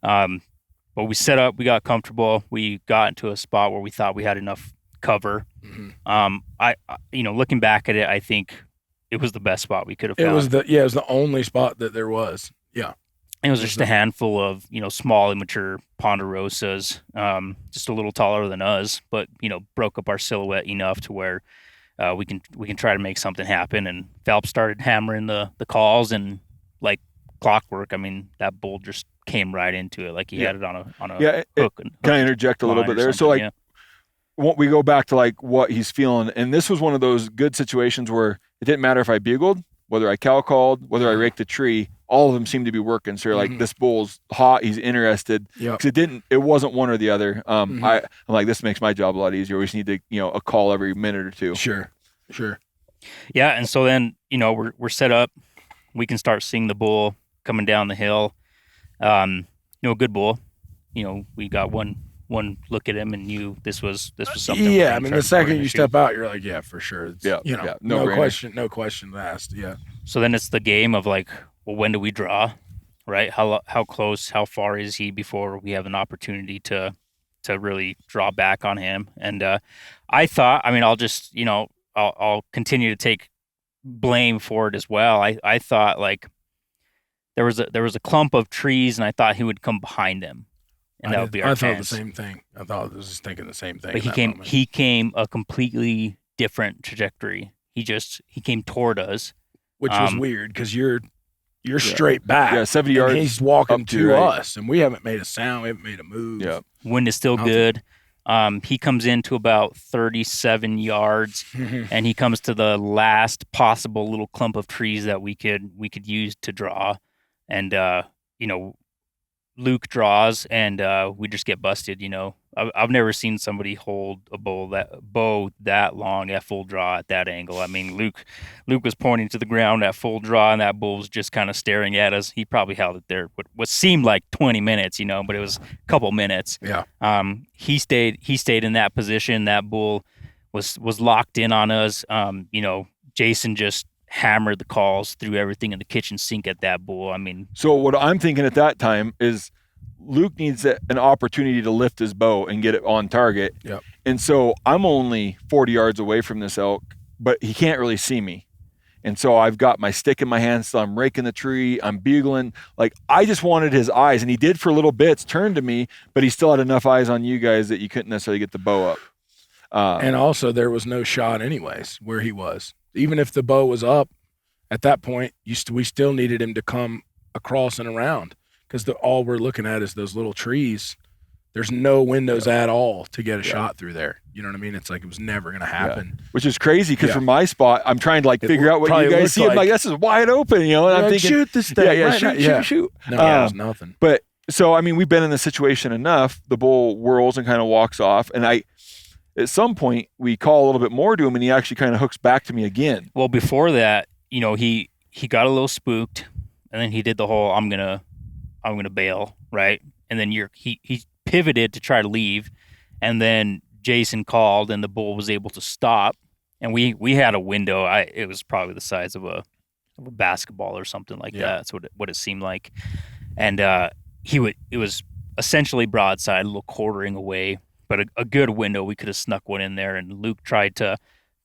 But we set up, we got comfortable, we got into a spot where we thought we had enough cover. Mm-hmm. Looking back at it, I think it was the best spot we could have found. It was the only spot that there was. Yeah. It was just a handful of, small immature ponderosas, just a little taller than us, but, broke up our silhouette enough to where we can try to make something happen. And Phelps started hammering the calls, and like clockwork, I mean, that bull just came right into it, like he had it on a hook. Can I interject a little bit there? So we go back to like what he's feeling, and this was one of those good situations where it didn't matter if I bugled whether I cow called, whether I raked the tree, all of them seemed to be working. So you're like, this bull's hot. He's interested. Yep. Because it wasn't one or the other. I'm like, this makes my job a lot easier. We just need to, a call every minute or two. Sure. Yeah, and so then we're set up. We can start seeing the bull coming down the hill. Good bull. We got one look at him and knew this was something. Yeah, I mean, the second you step out, you're like, yeah, for sure. It's, no no question asked. Yeah. So then it's the game of like, well, when do we draw, right? How close, how far is he before we have an opportunity to really draw back on him? And I thought, I mean, I'll just, I'll continue to take blame for it as well. I thought like there was a clump of trees, and I thought he would come behind them, and that would be our chance. I thought the same thing. I was thinking the same thing. But he came a completely different trajectory. He came toward us, which was weird because you're straight back. Yeah, 70 yards. And he's walking to us, and we haven't made a sound. We haven't made a move. Yeah. Wind is still good. He comes into about 37 yards, and he comes to the last possible little clump of trees that we could use to draw, and Luke draws, and we just get busted. I've never seen somebody hold a bow that long at full draw at that angle. I mean, Luke was pointing to the ground at full draw, and that bull was just kind of staring at us. He probably held it there what seemed like 20 minutes, but it was a couple minutes. Yeah. He stayed in that position. That bull was locked in on us. Jason just hammered the calls through everything in the kitchen sink at that bull. I mean, so what I'm thinking at that time is Luke needs an opportunity to lift his bow and get it on target. Yep. And so I'm only 40 yards away from this elk, but he can't really see me. And so I've got my stick in my hand, so I'm raking the tree, I'm bugling. Like, I just wanted his eyes, and he did for little bits, turn to me, but he still had enough eyes on you guys that you couldn't necessarily get the bow up. And also there was no shot anyways where he was. Even if the bow was up at that point, we still needed him to come across and around, because all we're looking at is those little trees. There's no windows at all to get a shot through there. You know what I mean? It's like it was never going to happen. Yeah. Which is crazy, because from my spot, I'm trying to figure out what you guys see. I'm like, this is wide open, and I'm thinking, shoot this thing. Shoot. No, it was nothing. But so, I mean, we've been in this situation enough. The bull whirls and kind of walks off, and at some point we call a little bit more to him, and he actually kind of hooks back to me again. Well, before that, he got a little spooked, and then he did the whole I'm gonna bail, right? And then he pivoted to try to leave, and then Jason called, and the bull was able to stop, and we had a window. It was probably the size of a basketball or something like that. That's what it seemed like, and it was essentially broadside, a little quartering away, but a good window. We could have snuck one in there, and Luke tried to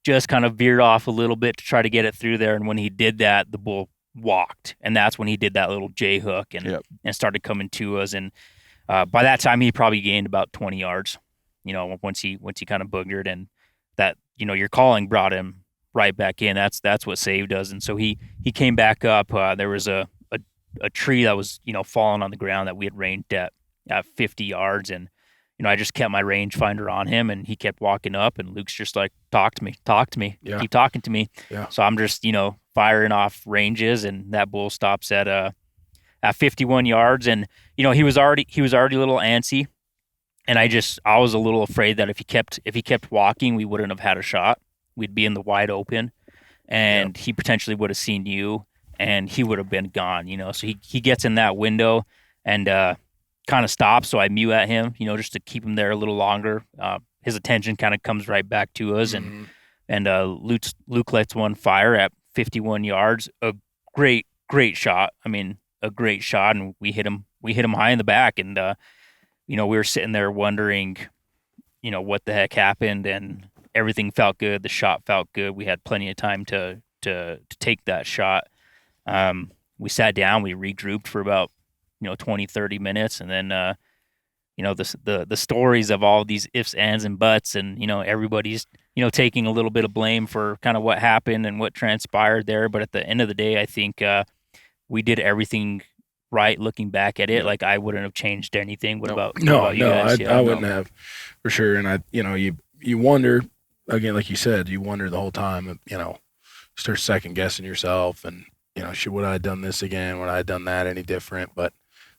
just kind of veered off a little bit to try to get it through there, and when he did that, the bull walked, and that's when he did that little J hook and started coming to us. And by that time, he probably gained about 20 yards. Once he kind of boogered, and that your calling brought him right back in. That's what saved us. And so he came back up. There was a tree that was falling on the ground that we had ranged at 50 yards, and I just kept my rangefinder on him, and he kept walking up, and Luke's just like, talk to me, keep talking to me. Yeah. So I'm just, firing off ranges, and that bull stops at 51 yards. And, he was already a little antsy, and I was a little afraid that if he kept walking, we wouldn't have had a shot. We'd be in the wide open, and he potentially would have seen you, and he would have been gone, So he gets in that window and kind of stops. So I mew at him, just to keep him there a little longer. His attention kind of comes right back to us, and Luke lets one fire at 51 yards. A great shot. I mean, a great shot, and we hit him high in the back, and we were sitting there wondering, what the heck happened, and everything felt good. The shot felt good. We had plenty of time to take that shot. We sat down, we regrouped for about 20, 30 minutes, and then the stories of all these ifs, ands, and buts, and everybody's taking a little bit of blame for kind of what happened and what transpired there. But at the end of the day, I think we did everything right. Looking back at it, like I wouldn't have changed anything. What about you guys? I wouldn't have, for sure. And you wonder, again, like you said, you wonder the whole time, start second guessing yourself and, would I have done this again? Would I have done that any different? But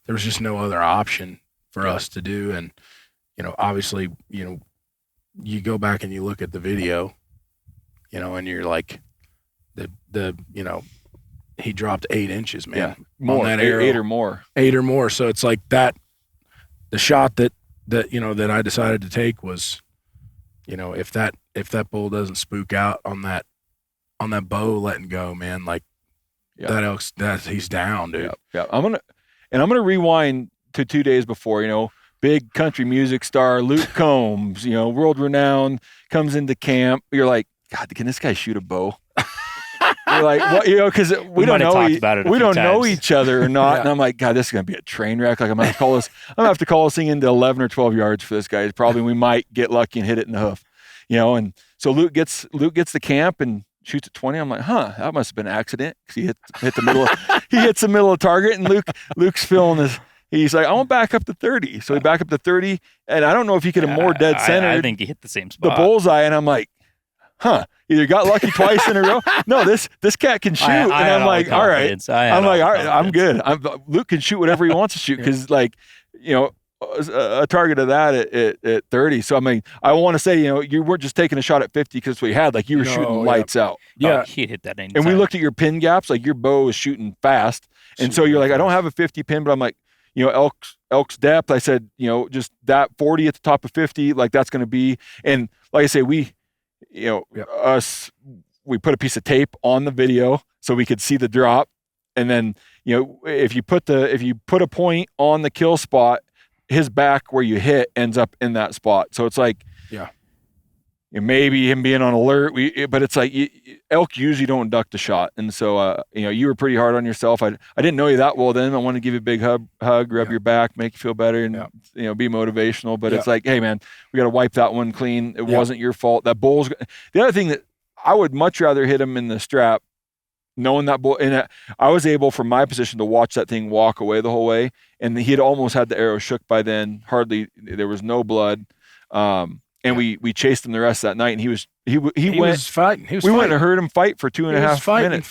there was just no other option for us to do. And, obviously, you go back and you look at the video, and you're like, he dropped 8 inches, man. Yeah. More, that 8 or more. 8 or more. So it's like that, the shot that I decided to take was, if that bull doesn't spook out on that bow letting go, man, like he's down, dude. Yeah. I'm gonna rewind to 2 days before, big country music star Luke Combs, world renowned, comes into camp. You're like, God, can this guy shoot a bow? You're like, what? Because we don't know each other or not. And I'm like, God, this is gonna be a train wreck. Like I'm gonna have to call this thing into 11 or 12 yards for this guy. Probably we might get lucky and hit it in the hoof, And so Luke gets the camp and shoots at 20. I'm like, that must have been an accident because he hit the middle. He hits the middle of the target, and Luke's feeling this. He's like, I want to back up to 30. So he back up to 30, and I don't know if he could have more dead center. I think he hit the same spot. The bullseye, and I'm like, either got lucky twice in a row. No, this cat can shoot. And I'm like, all right. I'm like, all right, I'm good. Luke can shoot whatever he wants to shoot because, a target of that at 30. So, I mean, I want to say, you weren't just taking a shot at 50 because we had, like, you were shooting lights out. Yeah. He'd hit that anytime. And we looked at your pin gaps, like your bow was shooting fast. And so you're like, I don't have a 50 pin, but I'm like, Elk's depth. I said, just that 40 at the top of 50, like that's going to be. And like I say, we put a piece of tape on the video so we could see the drop. And then, if you put a point on the kill spot, his back where you hit ends up in that spot. So it's like, maybe him being on alert. But it's like elk usually don't duck the shot, and so you were pretty hard on yourself. I didn't know you that well then. I wanted to give you a big hug, rub your back, make you feel better, and be motivational. But it's like, hey man, we got to wipe that one clean. It wasn't your fault. That bull's. The other thing that I would much rather hit him in the strap, knowing that bull. And I was able from my position to watch that thing walk away the whole way, and he had almost had the arrow shook by then. Hardly there was no blood. And we chased him the rest of that night, and he was fighting. We went and heard him fight for 2.5 minutes.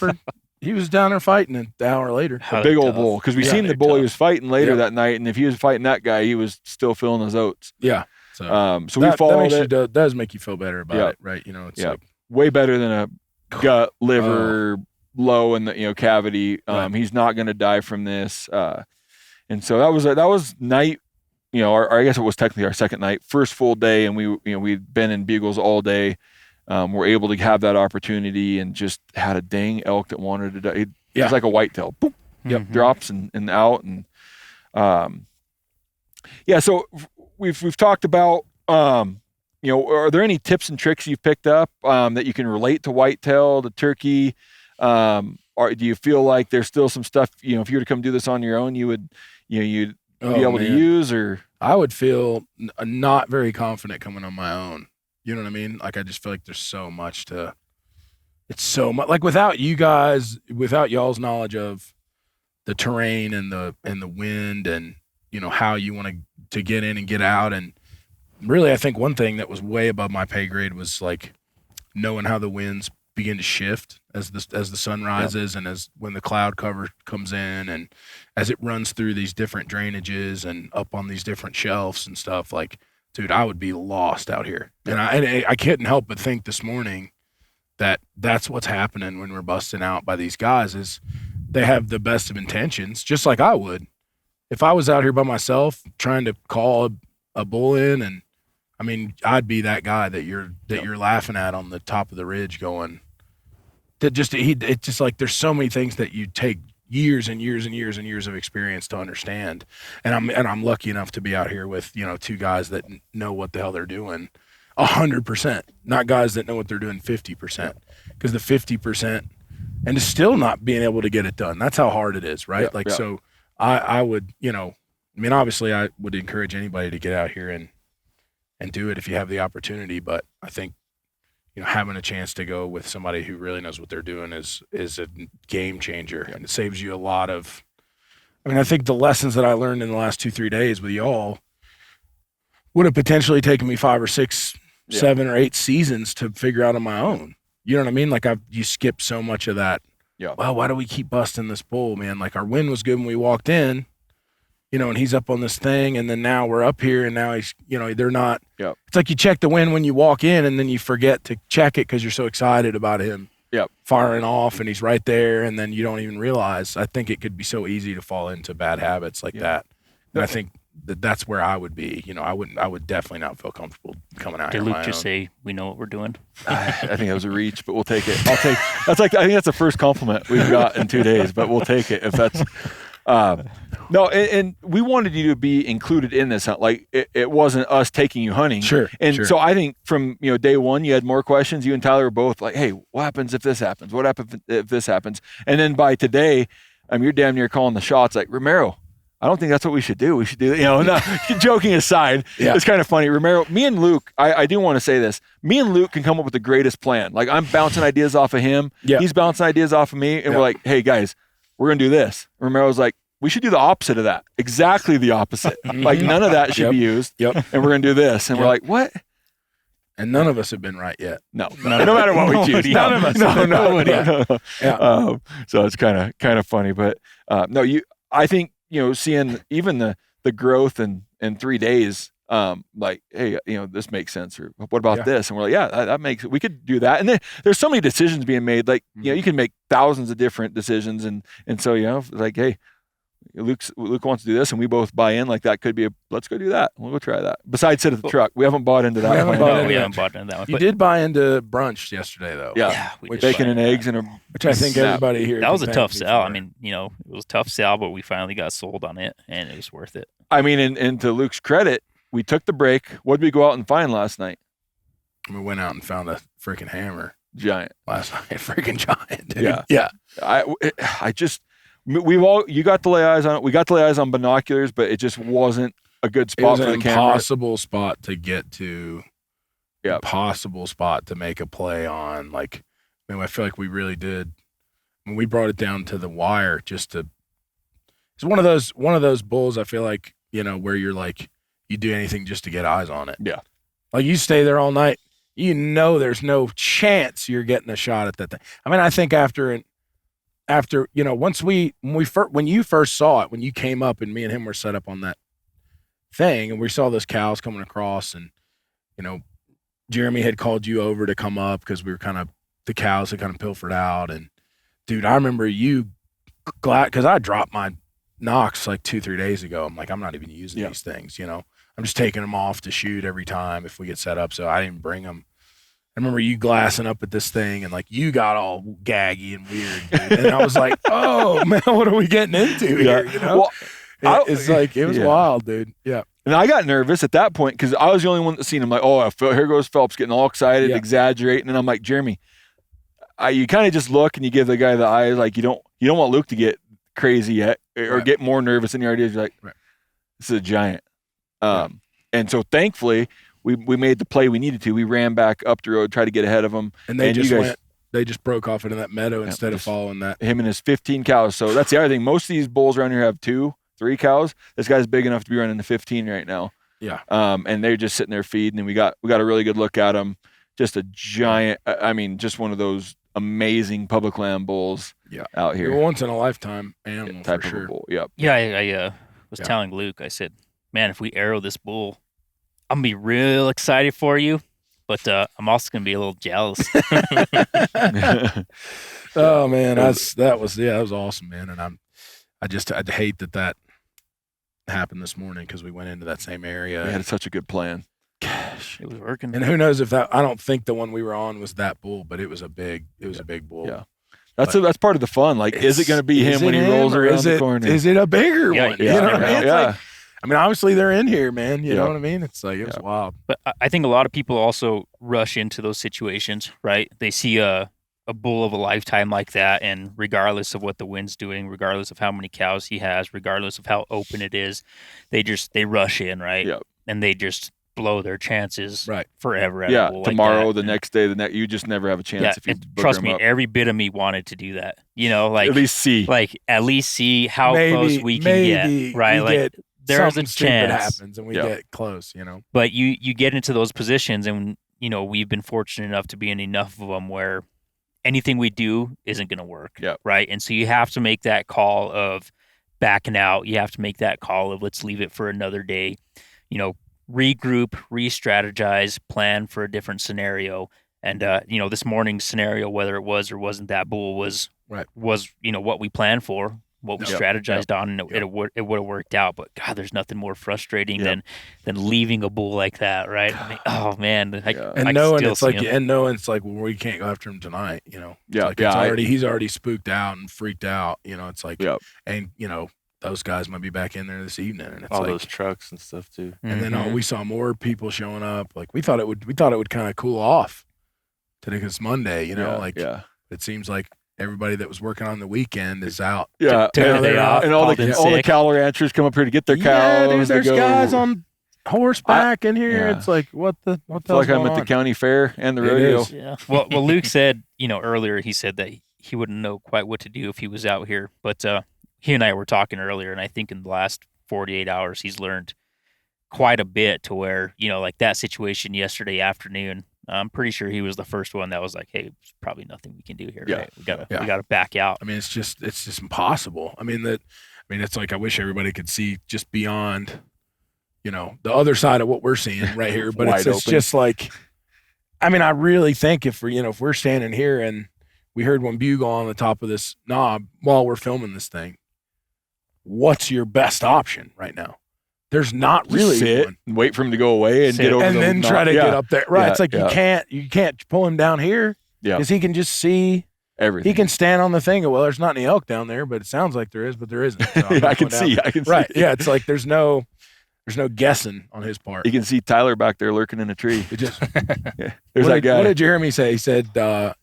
He was down there fighting an hour later. A big old bull, because we seen the bull he was fighting later that night, and if he was fighting that guy, he was still feeling his oats. Yeah. So we followed it. That does make you feel better about it, right? It's like way better than a gut, liver, low in the cavity. He's not going to die from this. And so that was night. Or I guess it was technically our second night, first full day, and we'd been in bugles all day. We're able to have that opportunity and just had a dang elk that wanted to die. It was like a whitetail, boop, drops and out. And so we've talked about are there any tips and tricks you've picked up that you can relate to whitetail, to turkey? Or do you feel like there's still some stuff if you were to come do this on your own, you would you'd be able to use? Or I would feel not very confident coming on my own. You know what I mean? Like, I just feel like there's so much it's so much, like, without you guys, without y'all's knowledge of the terrain and the wind and, how you want to get in and get out. And really, I think one thing that was way above my pay grade was like knowing how the winds begin to shift as the sun rises and as when the cloud cover comes in and as it runs through these different drainages and up on these different shelves and stuff. Like, dude, I would be lost out here. And I couldn't help but think this morning that that's what's happening when we're busting out by these guys is they have the best of intentions, just like I would. If I was out here by myself trying to call a bull in, and I mean, I'd be that guy that you're laughing at on the top of the ridge going, it's just like there's so many things that you take years and years and years and years of experience to understand. And I'm lucky enough to be out here with, two guys that know what the hell they're doing 100%, not guys that know what they're doing 50%, because the 50% and is still not being able to get it done. That's how hard it is. Right. So I would, obviously I would encourage anybody to get out here and do it if you have the opportunity. But I think, having a chance to go with somebody who really knows what they're doing is a game changer, and it saves you a lot of. I think the lessons that I learned in the last 2-3 days with y'all would have potentially taken me 5 or 6, 7 or 8 seasons to figure out on my own. You know what I mean? Like you skip so much of that. Yeah. Well, why do we keep busting this bull, man? Like our wind was good when we walked in, you know, and he's up on this thing, and then now we're up here, and now he's, you know, they're not. Yeah. It's like you check the wind when you walk in, and then you forget to check it because you're so excited about him. Yep. Firing off, and he's right there, and then you don't even realize. I think it could be so easy to fall into bad habits like that. And I think that's where I would be. You know, I would definitely not feel comfortable coming out here. Did Luke just say we know what we're doing? I think that was a reach, but we'll take it. I think that's the first compliment we've got in 2 days, but we'll take it if that's. No, and we wanted you to be included in this hunt. Like it wasn't us taking you hunting. Sure. And so I think from day one, you had more questions. You and Tyler were both like, "Hey, what happens if this happens? What happens if this happens?" And then by today, you're damn near calling the shots. Like, Romero, I don't think that's what we should do. We should do, no, joking aside, it's kind of funny. Romero, me and Luke, I do want to say this. Me and Luke can come up with the greatest plan. Like I'm bouncing ideas off of him. Yeah. He's bouncing ideas off of me. And we're like, hey guys, we're going to do this. Romero's like, we should do the opposite of that. Exactly the opposite. Like none of that should be used. Yep. And we're going to do this. And we're like, what? And none of us have been right yet. No matter what we choose. None of us. No. Yeah. So it's kind of funny, but I think, seeing even the growth in 3 days, like, hey, this makes sense, or what about this? And we're like, that makes, we could do that. And then there's so many decisions being made, like, you can make thousands of different decisions. And so, like, hey, Luke wants to do this, and we both buy in. Like that could be let's go do that. We'll go try that. Besides sit at the truck, we haven't bought into that. We haven't bought into that one. You did buy into brunch yesterday, though. Yeah, bacon and eggs and which I think everybody here. That was a tough sell. I mean, it was a tough sell, but we finally got sold on it, and it was worth it. I mean, and to Luke's credit, we took the break. What did we go out and find last night? We went out and found a freaking hammer. Giant. Last night, freaking giant. Dude. Yeah. Yeah. You got to lay eyes on it. We got to lay eyes on binoculars, but it just wasn't a good spot for the camera. It was an impossible spot to get to. Yeah. Impossible spot to make a play on. Like, I feel like we really did. When we brought it down to the wire, it's one of those bulls. I feel like, where you're like, you do anything just to get eyes on it. Yeah. Like you stay there all night. There's no chance you're getting a shot at that thing. I mean, I think after when you first saw it, when you came up and me and him were set up on that thing and we saw those cows coming across, and, Jeremy had called you over to come up because the cows had kind of pilfered out. And dude, I remember you glad, because I dropped my Knox like 2-3 days ago. I'm like, I'm not even using these things, I'm just taking them off to shoot every time if we get set up. So I didn't bring them. I remember you glassing up at this thing, and like you got all gaggy and weird, dude. And I was like, "Oh man, what are we getting into here?" Well, it was wild, dude. Yeah. And I got nervous at that point because I was the only one that seen him. Like, oh, here goes Phelps getting all excited, exaggerating, and I'm like, Jeremy, you kind of just look and you give the guy the eyes, like you don't want Luke to get crazy yet or get more nervous than he already is. You're like, this is a giant. And so thankfully, we made the play we needed to. We ran back up the road, tried to get ahead of them. And they just broke off into that meadow instead of following that. Him and his 15 cows. So that's the other thing. Most of these bulls around here have 2-3 cows. This guy's big enough to be running the 15 right now. Yeah. And they're just sitting there feeding, and we got a really good look at him. Just a giant, just one of those amazing public land bulls out here. Once in a lifetime animal type for sure. Of a bull. Yep. Yeah, I was telling Luke, I said, man, if we arrow this bull, I'm gonna be real excited for you, but I'm also gonna be a little jealous. Oh man, that was awesome, man. And I'd hate that happened this morning because we went into that same area. We had such a good plan. Gosh, it was working. And who knows if that? I don't think the one we were on was that bull, but it was a big bull. Yeah. That's part of the fun. Like, is it going to be him when he rolls around the corner? Is it a bigger one? Yeah. You know what I mean? Yeah. Obviously they're in here, man. You know what I mean? It's like, it was wild. But I think a lot of people also rush into those situations, right? They see a bull of a lifetime like that, and regardless of what the wind's doing, regardless of how many cows he has, regardless of how open it is, they rush in, right? Yep. And they just blow their chances forever. Yeah, tomorrow, the next day, you just never have a chance if you trust me, every bit of me wanted to do that. Like at least see how close we can get, right? There's a chance happens and we get close, But you get into those positions, and we've been fortunate enough to be in enough of them where anything we do isn't going to work. Yep. Right. And so you have to make that call of backing out. You have to make that call of let's leave it for another day, regroup, re-strategize, plan for a different scenario. And, this morning's scenario, whether it was or wasn't that bull was what we planned for, what we strategized on, and it would have worked out. But God, there's nothing more frustrating than leaving a bull like that, right? I mean, oh man, knowing it's like, well, we can't go after him tonight, he's already spooked out and freaked out, it's like, and those guys might be back in there this evening, and it's all like, those trucks and stuff too. And then we saw more people showing up. Like we thought it would kind of cool off today because it's Monday, it seems like everybody that was working on the weekend is out. Yeah, and all the cow ranchers come up here to get their cows. Dude, there's guys on horseback in here. It's like what the like I'm at the county fair and the rodeo. Yeah. Well, Luke said, earlier he said that he wouldn't know quite what to do if he was out here, but he and I were talking earlier, and I think in the last 48 hours he's learned quite a bit to where like that situation yesterday afternoon. I'm pretty sure he was the first one that was like, "Hey, there's probably nothing we can do here. Right? We gotta back out." I mean, it's just impossible. I mean, it's like I wish everybody could see just beyond, the other side of what we're seeing right here. But it's just like, I mean, I really think if we're standing here and we heard one bugle on the top of this knob while we're filming this thing, what's your best option right now? There's not really sit one. And wait for him to go away and get over and then try to get up there. Right. It's like you can't pull him down here because he can just see everything. He can stand on the thing and, well, there's not any elk down there, but it sounds like there is, but there isn't. So I can see. Right. Yeah. It's like there's no guessing on his part. You can see Tyler back there lurking in a tree. It just there's that guy. What did Jeremy say? He said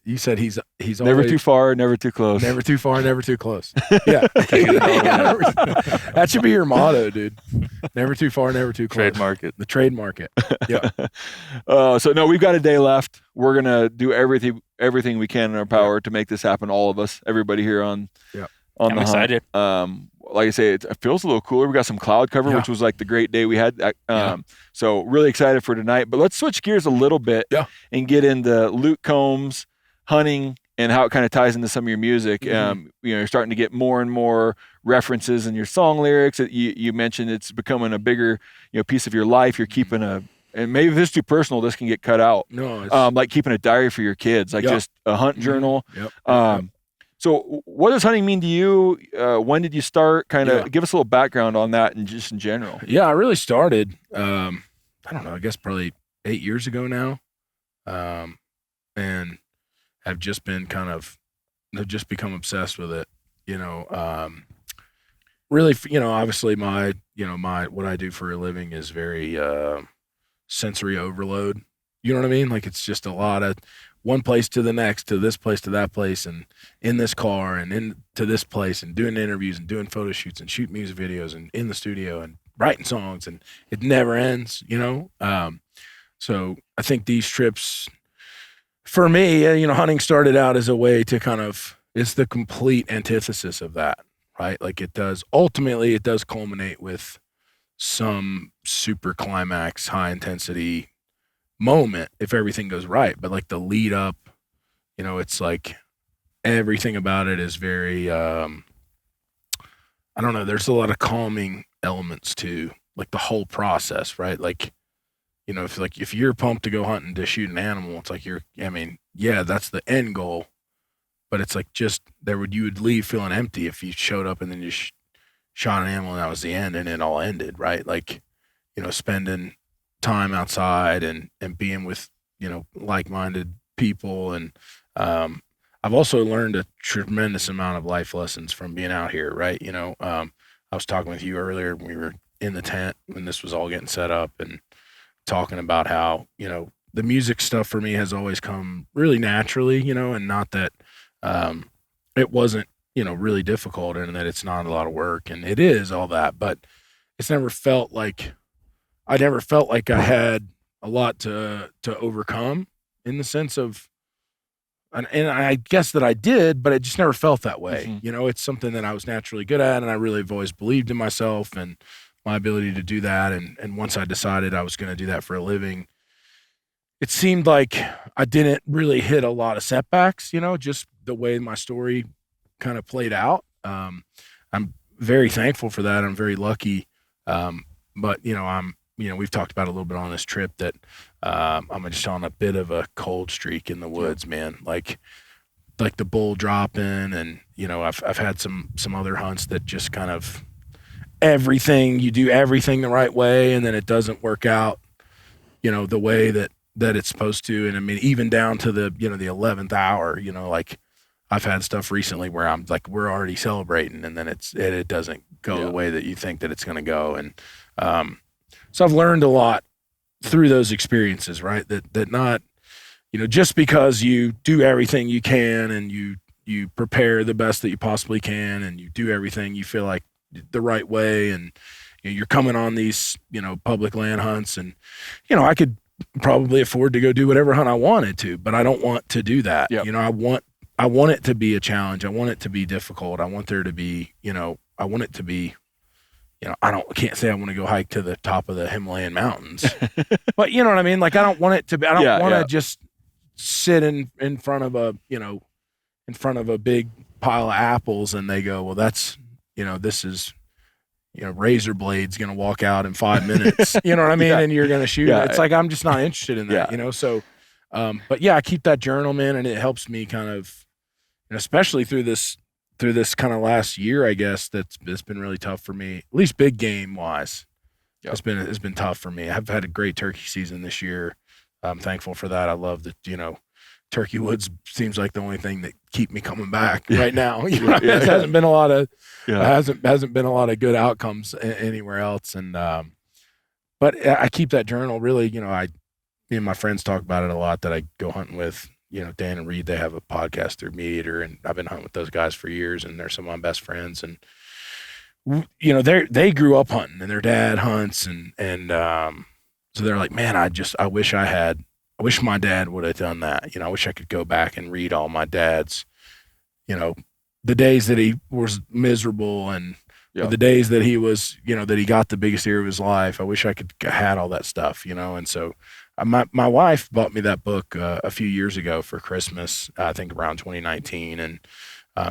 you said he's never always, too far, never too close. Never too far, never too close. Yeah. That should be your motto, dude. Never too far, never too close. Trademark it. The trademark it. Yeah. So no, we've got a day left. We're gonna do everything we can in our power to make this happen. All of us, everybody here on I'm the excited. Hunt. Like I say, it feels a little cooler. We got some cloud cover, which was like the great day we had. So really excited for tonight. But let's switch gears a little bit and get into Luke Combs, hunting, and how it kind of ties into some of your music. You're starting to get more and more references in your song lyrics. You mentioned it's becoming a bigger piece of your life. You're keeping and maybe if this is too personal, this can get cut out. No, it's, like keeping a diary for your kids, like just a hunt journal. So what does hunting mean to you? When did you start? Kind of give us a little background on that and just in general. Yeah, I really started, I don't know, I guess probably 8 years ago now. And have just been have just become obsessed with it. Really, obviously my what I do for a living is very sensory overload. You know what I mean? Like it's just a lot of one place to the next, to this place, to that place, and in this car and into this place and doing interviews and doing photo shoots and shooting music videos and in the studio and writing songs, and it never ends, So I think these trips for me, hunting started out as a way to it's the complete antithesis of that, right? Like it does culminate with some super climax, high intensity moment if everything goes right, but like the lead up, it's like everything about it is very I don't know, there's a lot of calming elements to like the whole process, right? Like if you're pumped to go hunting to shoot an animal, it's like that's the end goal, but it's like just you would leave feeling empty if you showed up and then you shot an animal and that was the end and it all ended, right? Like spending time outside and being with like-minded people, and I've also learned a tremendous amount of life lessons from being out here, right? I was talking with you earlier when we were in the tent when this was all getting set up and talking about how the music stuff for me has always come really naturally, and not that it wasn't really difficult and that it's not a lot of work, and it is all that, but it's never felt like I had a lot to overcome in the sense of, and I guess that I did, but it just never felt that way. It's something that I was naturally good at, and I really have always believed in myself and my ability to do that. And once I decided I was going to do that for a living, it seemed like I didn't really hit a lot of setbacks, just the way my story kind of played out. I'm very thankful for that. I'm very lucky. But we've talked about a little bit on this trip that I'm just on a bit of a cold streak in the woods, man. Like the bull dropping, and I've had some other hunts that just kind of you do everything the right way, and then it doesn't work out, the way that it's supposed to. And I mean, even down to the the 11th hour, like I've had stuff recently where I'm like, we're already celebrating, and then it doesn't go the way that you think that it's going to go. And so I've learned a lot through those experiences, right? That not, just because you do everything you can and you prepare the best that you possibly can and you do everything you feel like the right way, and you're coming on these, public land hunts, and, I could probably afford to go do whatever hunt I wanted to, but I don't want to do that. Yep. I want it to be a challenge. I want it to be difficult. I want there to be, I want it to be, I can't say I want to go hike to the top of the Himalayan mountains, but you know what I mean? Like, I don't want it to be, I don't want to just sit in front of a big pile of apples and they go, well, that's, this is, razor blade's going to walk out in 5 minutes, you know what I mean? And you're going to shoot it. It's like, I'm just not interested in that, So, but I keep that journal, man. And it helps me kind of, especially through this kind of last year, I guess it's been really tough for me, at least big game wise. Yep. It's been tough for me. I've had a great turkey season this year. I'm thankful for that. I love that, turkey woods seems like the only thing that keep me coming back right now. It hasn't been a lot of, hasn't been a lot of good outcomes anywhere else. And, but I keep that journal really, me and my friends talk about it a lot that I go hunting with, Dan and Reed, they have a podcast through MeatEater, and I've bbeen hunting with those guys for years, and they're some of my best friends. And, they grew up hunting, and their dad hunts. And so they're like, man, I wish my dad would have done that. I wish I could go back and read all my dad's, the days that he was miserable and the days that he was, that he got the biggest year of his life. I wish I could had all that stuff, And so my wife bought me that book a few years ago for Christmas, I think around 2019. And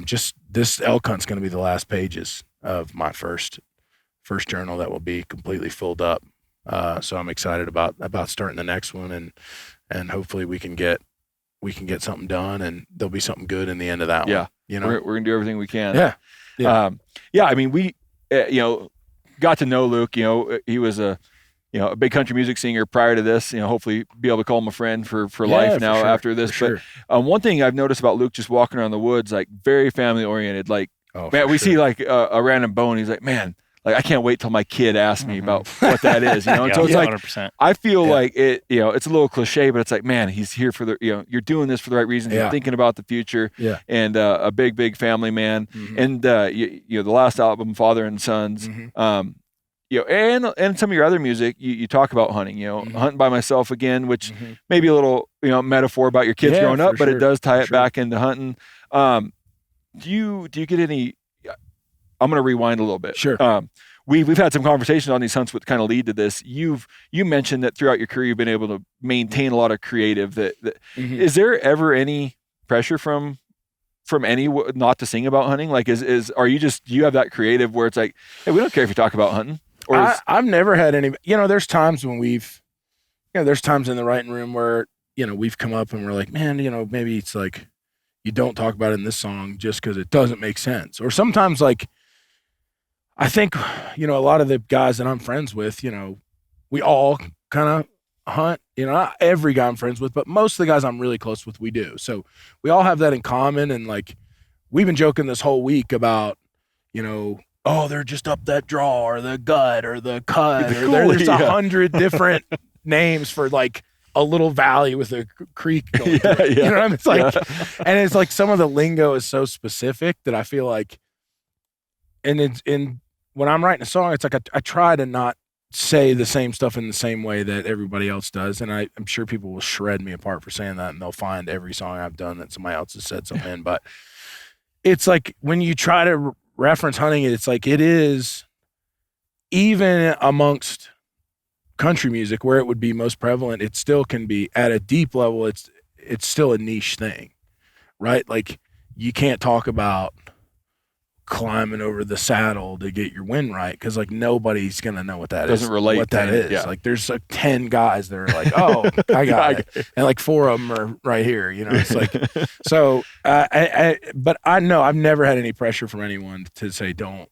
just this elk hunt's going to be the last pages of my first journal that will be completely filled up. So I'm excited about starting the next one, and hopefully we can get something done, and there'll be something good in the end of that one. We're gonna do everything we can. I mean, we got to know Luke. He was a big country music singer prior to this. Hopefully be able to call him a friend for life now after this. But one thing I've noticed about Luke just walking around the woods, like very family oriented. Like, man, we see like a random bone. He's like, man, like I can't wait till my kid asks me about what that is, And so it's 100%. Like, I feel like it, it's a little cliche, but it's like, man, he's here for the, you're doing this for the right reasons. You're thinking about the future, and a big family man. And the last album, Father and Sons, and some of your other music, you talk about hunting, hunting by myself again, which may be a little, metaphor about your kids growing up, but it does tie it back into hunting. Do you get any? I'm going to rewind a little bit. Sure. We've had some conversations on these hunts that kind of lead to this. You mentioned that throughout your career you've been able to maintain a lot of creative. Is there ever any pressure from any not to sing about hunting? Like, do you have that creative where it's like, hey, we don't care if you talk about hunting? Or I've never had any. There's times when there's times in the writing room where we've come up and we're like, man, maybe it's like you don't talk about it in this song just because it doesn't make sense. Or sometimes like. I think, a lot of the guys that I'm friends with, we all kind of hunt, not every guy I'm friends with, but most of the guys I'm really close with, we do. So we all have that in common. And like, we've been joking this whole week about, they're just up that draw or the gut or the cut. There's 100 different names for like a little valley with a creek going through it. You know what I mean? It's like, and it's like some of the lingo is so specific that I feel like, and when I'm writing a song, it's like I try to not say the same stuff in the same way that everybody else does. And I'm sure people will shred me apart for saying that, and they'll find every song I've done that somebody else has said something in. But it's like when you try to reference hunting, it's like it is, even amongst country music, where it would be most prevalent, it still can be at a deep level. It's still a niche thing, right? Like you can't talk about climbing over the saddle to get your wind right, because like nobody's gonna know what that is. Doesn't relate what to that it, is. yeah. Like there's like 10 guys that are like, oh, I got it, and like 4 of them are right here. You know, it's like so. But I know I've never had any pressure from anyone to say don't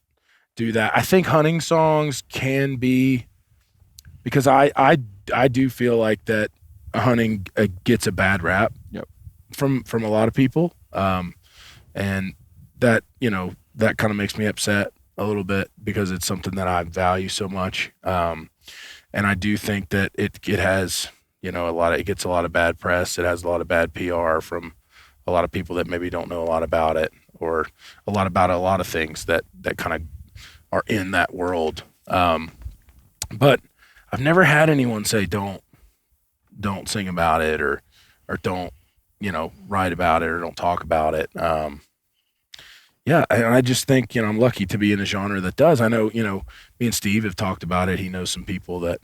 do that. I think hunting songs can be, because I do feel like that hunting gets a bad rap. Yep. From a lot of people, and that, you know, that kind of makes me upset a little bit, because it's something that I value so much. And I do think that it has, you know, it gets a lot of bad press. It has a lot of bad PR from a lot of people that maybe don't know a lot about it, or a lot about a lot of things that kind of are in that world. But I've never had anyone say don't sing about it, or don't, you know, write about it, or don't talk about it. Yeah, and I just think, you know, I'm lucky to be in a genre that does. I know, you know, me and Steve have talked about it. He knows some people that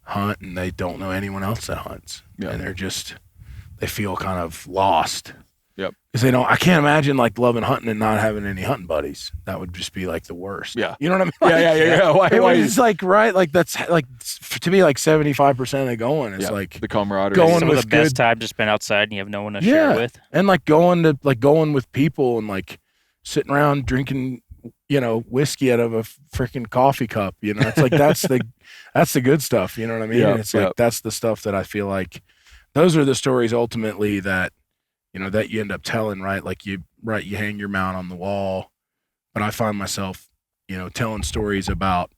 hunt and they don't know anyone else that hunts. Yeah. And they feel kind of lost. Yep. Because I can't imagine like loving hunting and not having any hunting buddies. That would just be like the worst. Yeah. You know what I mean? Like, Yeah. Why? It's like, right? Like that's like, to me, like 75% of going is like the camaraderie. going Some of with the best good- time to spend outside and you have no one to share with. And like going with people and like sitting around drinking, you know, whiskey out of a freaking coffee cup. You know, it's like that's the good stuff. You know what I mean? Yeah, And it's like that's the stuff that I feel like those are the stories ultimately that, you know, that you end up telling, right? Like you hang your mount on the wall, but I find myself, you know, telling stories about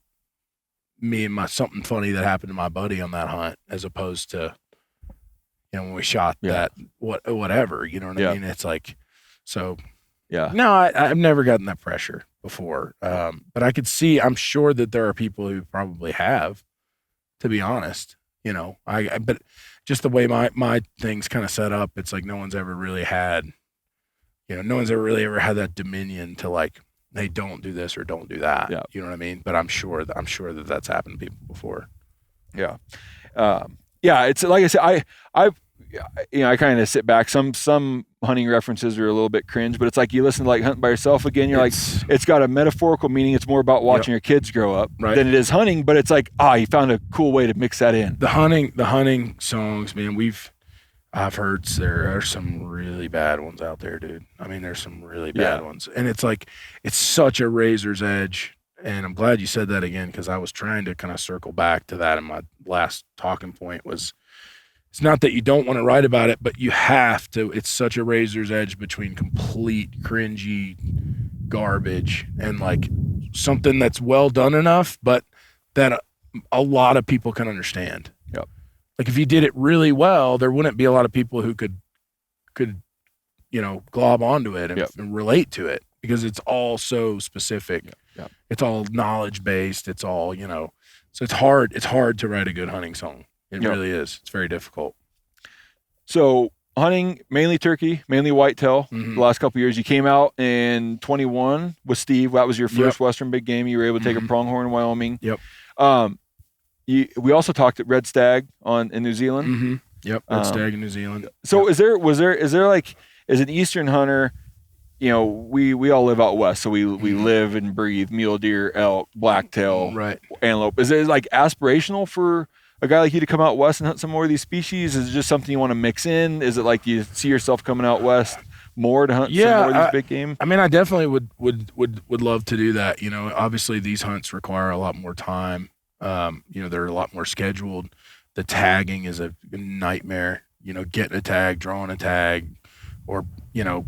me and something funny that happened to my buddy on that hunt, as opposed to, you know, when we shot that whatever. You know what I mean? It's like, so. Yeah. No, I've never gotten that pressure before. But I could see, I'm sure that there are people who probably have, to be honest. You know, but just the way my thing's kind of set up, it's like no one's ever really had that dominion to like, hey, don't do this or don't do that. Yeah. You know what I mean? But I'm sure that that's happened to people before. Yeah. It's like I said, I kind of sit back. Some hunting references are a little bit cringe, but it's like you listen to like Hunting by Yourself again. You're like, it's got a metaphorical meaning. It's more about watching your kids grow up than it is hunting. But it's like, you found a cool way to mix that in. The hunting songs, man. I've heard there are some really bad ones out there, dude. I mean, there's some really bad ones, and it's like it's such a razor's edge. And I'm glad you said that again, because I was trying to kind of circle back to that in my last talking point was. It's not that you don't want to write about it, but you have to. It's such a razor's edge between complete cringy garbage and like something that's well done enough, but that a lot of people can understand. Yep. Like if you did it really well, there wouldn't be a lot of people who could, you know, glob onto it and relate to it, because it's all so specific. Yep. It's all knowledge based. It's all, you know, so it's hard to write a good hunting song. It really is. It's very difficult. So hunting, mainly turkey, mainly whitetail. The last couple of years, you came out in 21 with Steve. That was your first Western big game. You were able to take a pronghorn in Wyoming. Yep. We also talked at Red Stag in New Zealand. Yep. Red Stag in New Zealand. So is there like, as an Eastern hunter, you know, we all live out west, so we live and breathe mule deer, elk, blacktail, antelope. Is it like aspirational for a guy like you to come out west and hunt some more of these species? Is it just something you want to mix in? Is it like you see yourself coming out west more to hunt some more of these big game? I mean, I definitely would love to do that. You know, obviously these hunts require a lot more time. You know, they're a lot more scheduled. The tagging is a nightmare. You know, getting a tag, drawing a tag, or, you know,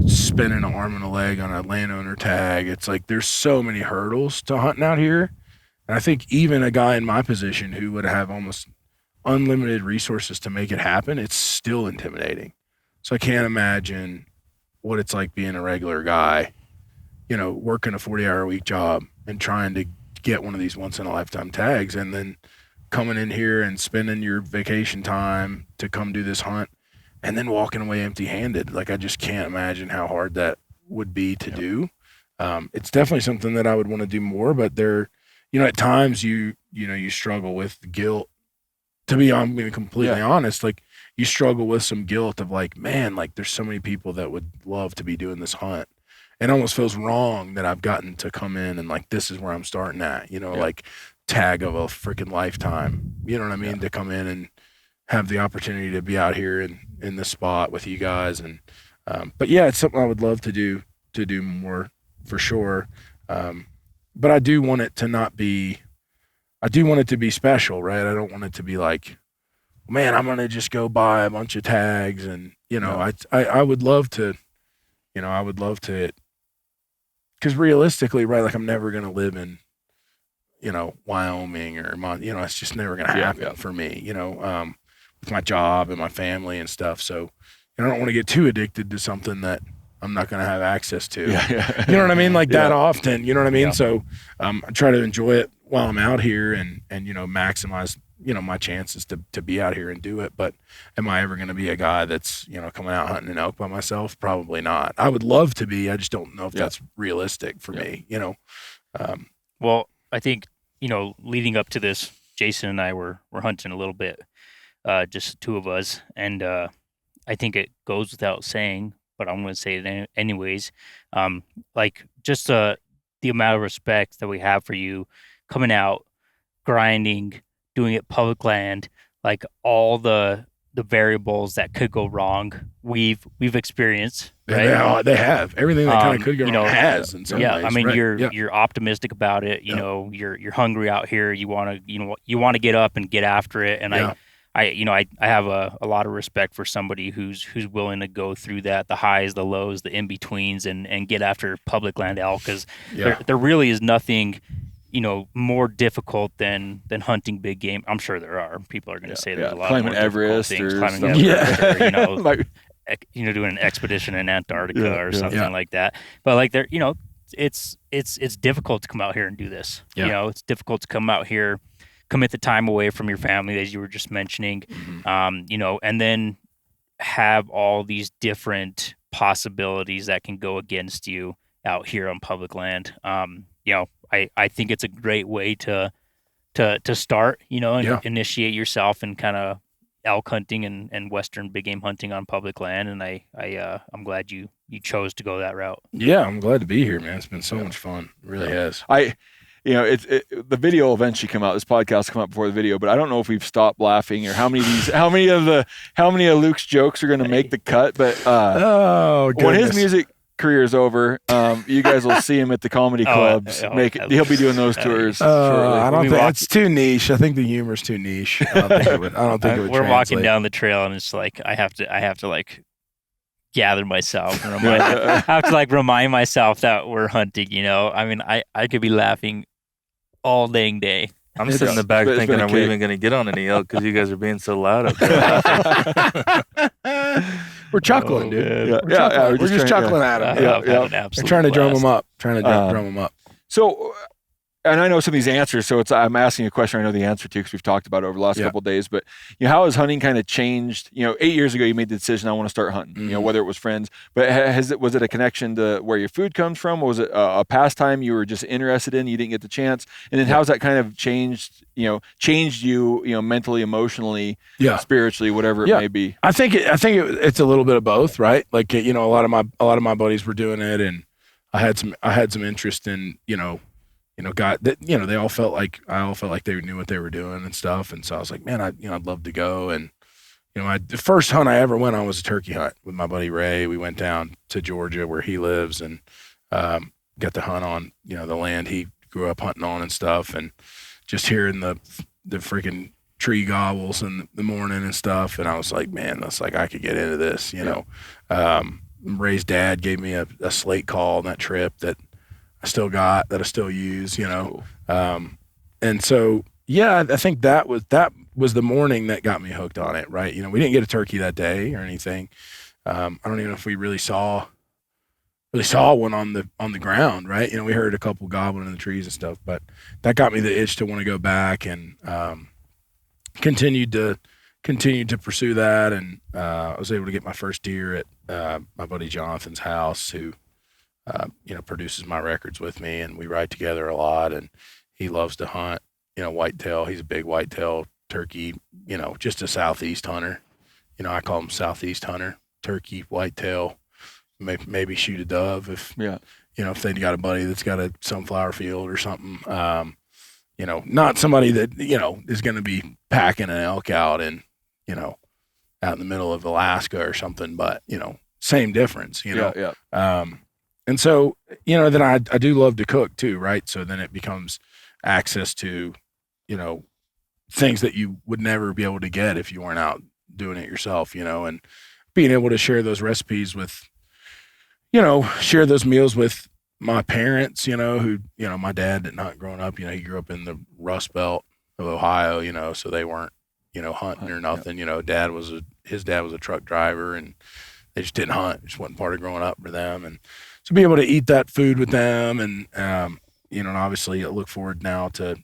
spinning an arm and a leg on a landowner tag. It's like there's so many hurdles to hunting out here. And I think even a guy in my position who would have almost unlimited resources to make it happen, it's still intimidating. So I can't imagine what it's like being a regular guy, you know, working a 40-hour-a-week job and trying to get one of these once-in-a-lifetime tags, and then coming in here and spending your vacation time to come do this hunt and then walking away empty-handed. Like, I just can't imagine how hard that would be to do. It's definitely something that I would want to do more, but at times you struggle with guilt. To be completely honest, like you struggle with some guilt of like, man, like there's so many people that would love to be doing this hunt. It almost feels wrong that I've gotten to come in and like, this is where I'm starting at, like tag of a freaking lifetime, you know what I mean? To come in and have the opportunity to be out here in this spot with you guys. And, but yeah, it's something I would love to do more for sure. But I do want it to be special, right? I don't want it to be like, man, I'm going to just go buy a bunch of tags. And, I would love to, because realistically, right, like I'm never going to live in, Wyoming or it's just never going to happen for me, with my job and my family and stuff. So I don't want to get too addicted to something that I'm not going to have access to. You know what I mean? Like that often, you know what I mean? Yeah. So I try to enjoy it while I'm out here and maximize, my chances to be out here and do it. But am I ever going to be a guy that's, coming out hunting an elk by myself? Probably not. I would love to be. I just don't know if that's realistic for me, Well, I think, leading up to this, Jason and I were hunting a little bit, just two of us. And I think it goes without saying, but I'm going to say it anyways. Like just the amount of respect that we have for you coming out, grinding, doing it public land, like all the variables that could go wrong, we've experienced. Right? They have everything that kind of could go wrong has. In some ways, I mean, right? you're optimistic about it. You're hungry out here. You want to get up and get after it. And I have a lot of respect for somebody who's willing to go through that, the highs, the lows, the in betweens, and get after public land elk, because there really is nothing more difficult than hunting big game. I'm sure there are. People are going to say there's a lot climbing of more Everest things, or climbing Everest, or, doing an expedition in Antarctica or something like that. But like there, it's difficult to come out here and do this. It's difficult to come out here, commit the time away from your family, as you were just mentioning, and then have all these different possibilities that can go against you out here on public land. I think it's a great way to start, and initiate yourself in kind of elk hunting and Western big game hunting on public land. And I'm glad you chose to go that route. Yeah, I'm glad to be here, man. It's been so much fun. It really has. The video will eventually come out. This podcast will come out before the video, but I don't know if we've stopped laughing or how many of Luke's jokes are going to make the cut. But when his music career is over, you guys will see him at the comedy clubs. He'll be doing those tours shortly. I don't think it's too niche. I think the humor's too niche. I don't think it would. We're translate. Walking down the trail, and it's like I have to like gather myself and I have to like remind myself that we're hunting. I mean, I could be laughing all dang day. I'm sitting in the back thinking, are we even going to get on any elk because you guys are being so loud up there? We're chuckling, dude. We're just chuckling at them. We're trying to drum them up. Drum them up. So, and I know some of these answers, so I'm asking a question I know the answer to because we've talked about it over the last couple of days. But how has hunting kind of changed? 8 years ago, you made the decision, I want to start hunting. Whether it was friends, but was it a connection to where your food comes from? Or was it a pastime you were just interested in? You didn't get the chance, and then how's that kind of changed? Changed you? Mentally, emotionally, spiritually, whatever it may be. I think it's a little bit of both, right? Like a lot of my buddies were doing it, and I had some interest in got that, they all felt like they knew what they were doing and stuff. And so I was like, man, I'd love to go. And, the first hunt I ever went on was a turkey hunt with my buddy Ray. We went down to Georgia where he lives and, got to hunt on, the land he grew up hunting on and stuff. And just hearing the freaking tree gobbles in the morning and stuff. And I was like, man, that's like, I could get into this, Ray's dad gave me a slate call on that trip that I still got, that I still use, Cool. And so, I think that was the morning that got me hooked on it, right? We didn't get a turkey that day or anything. I don't even know if we really saw one on the ground, right? We heard a couple gobbling in the trees and stuff, but that got me the itch to want to go back and continued to pursue that. And I was able to get my first deer at my buddy Jonathan's house, who produces my records with me, and we ride together a lot. And he loves to hunt, whitetail. He's a big whitetail turkey, just a southeast hunter. I call him southeast hunter, turkey, whitetail, maybe shoot a dove if if they got a buddy that's got a sunflower field or something. Not somebody that is going to be packing an elk out in out in the middle of Alaska or something, but same difference. And so then I do love to cook too, right? So then it becomes access to things that you would never be able to get if you weren't out doing it yourself, and being able to share those recipes with, share those meals with my parents, who, my dad did not growing up, he grew up in the Rust Belt of Ohio, so they weren't, hunting or nothing. His dad was a truck driver, and they just didn't hunt. It just wasn't part of growing up for them. And so be able to eat that food with them. And, and obviously I look forward now to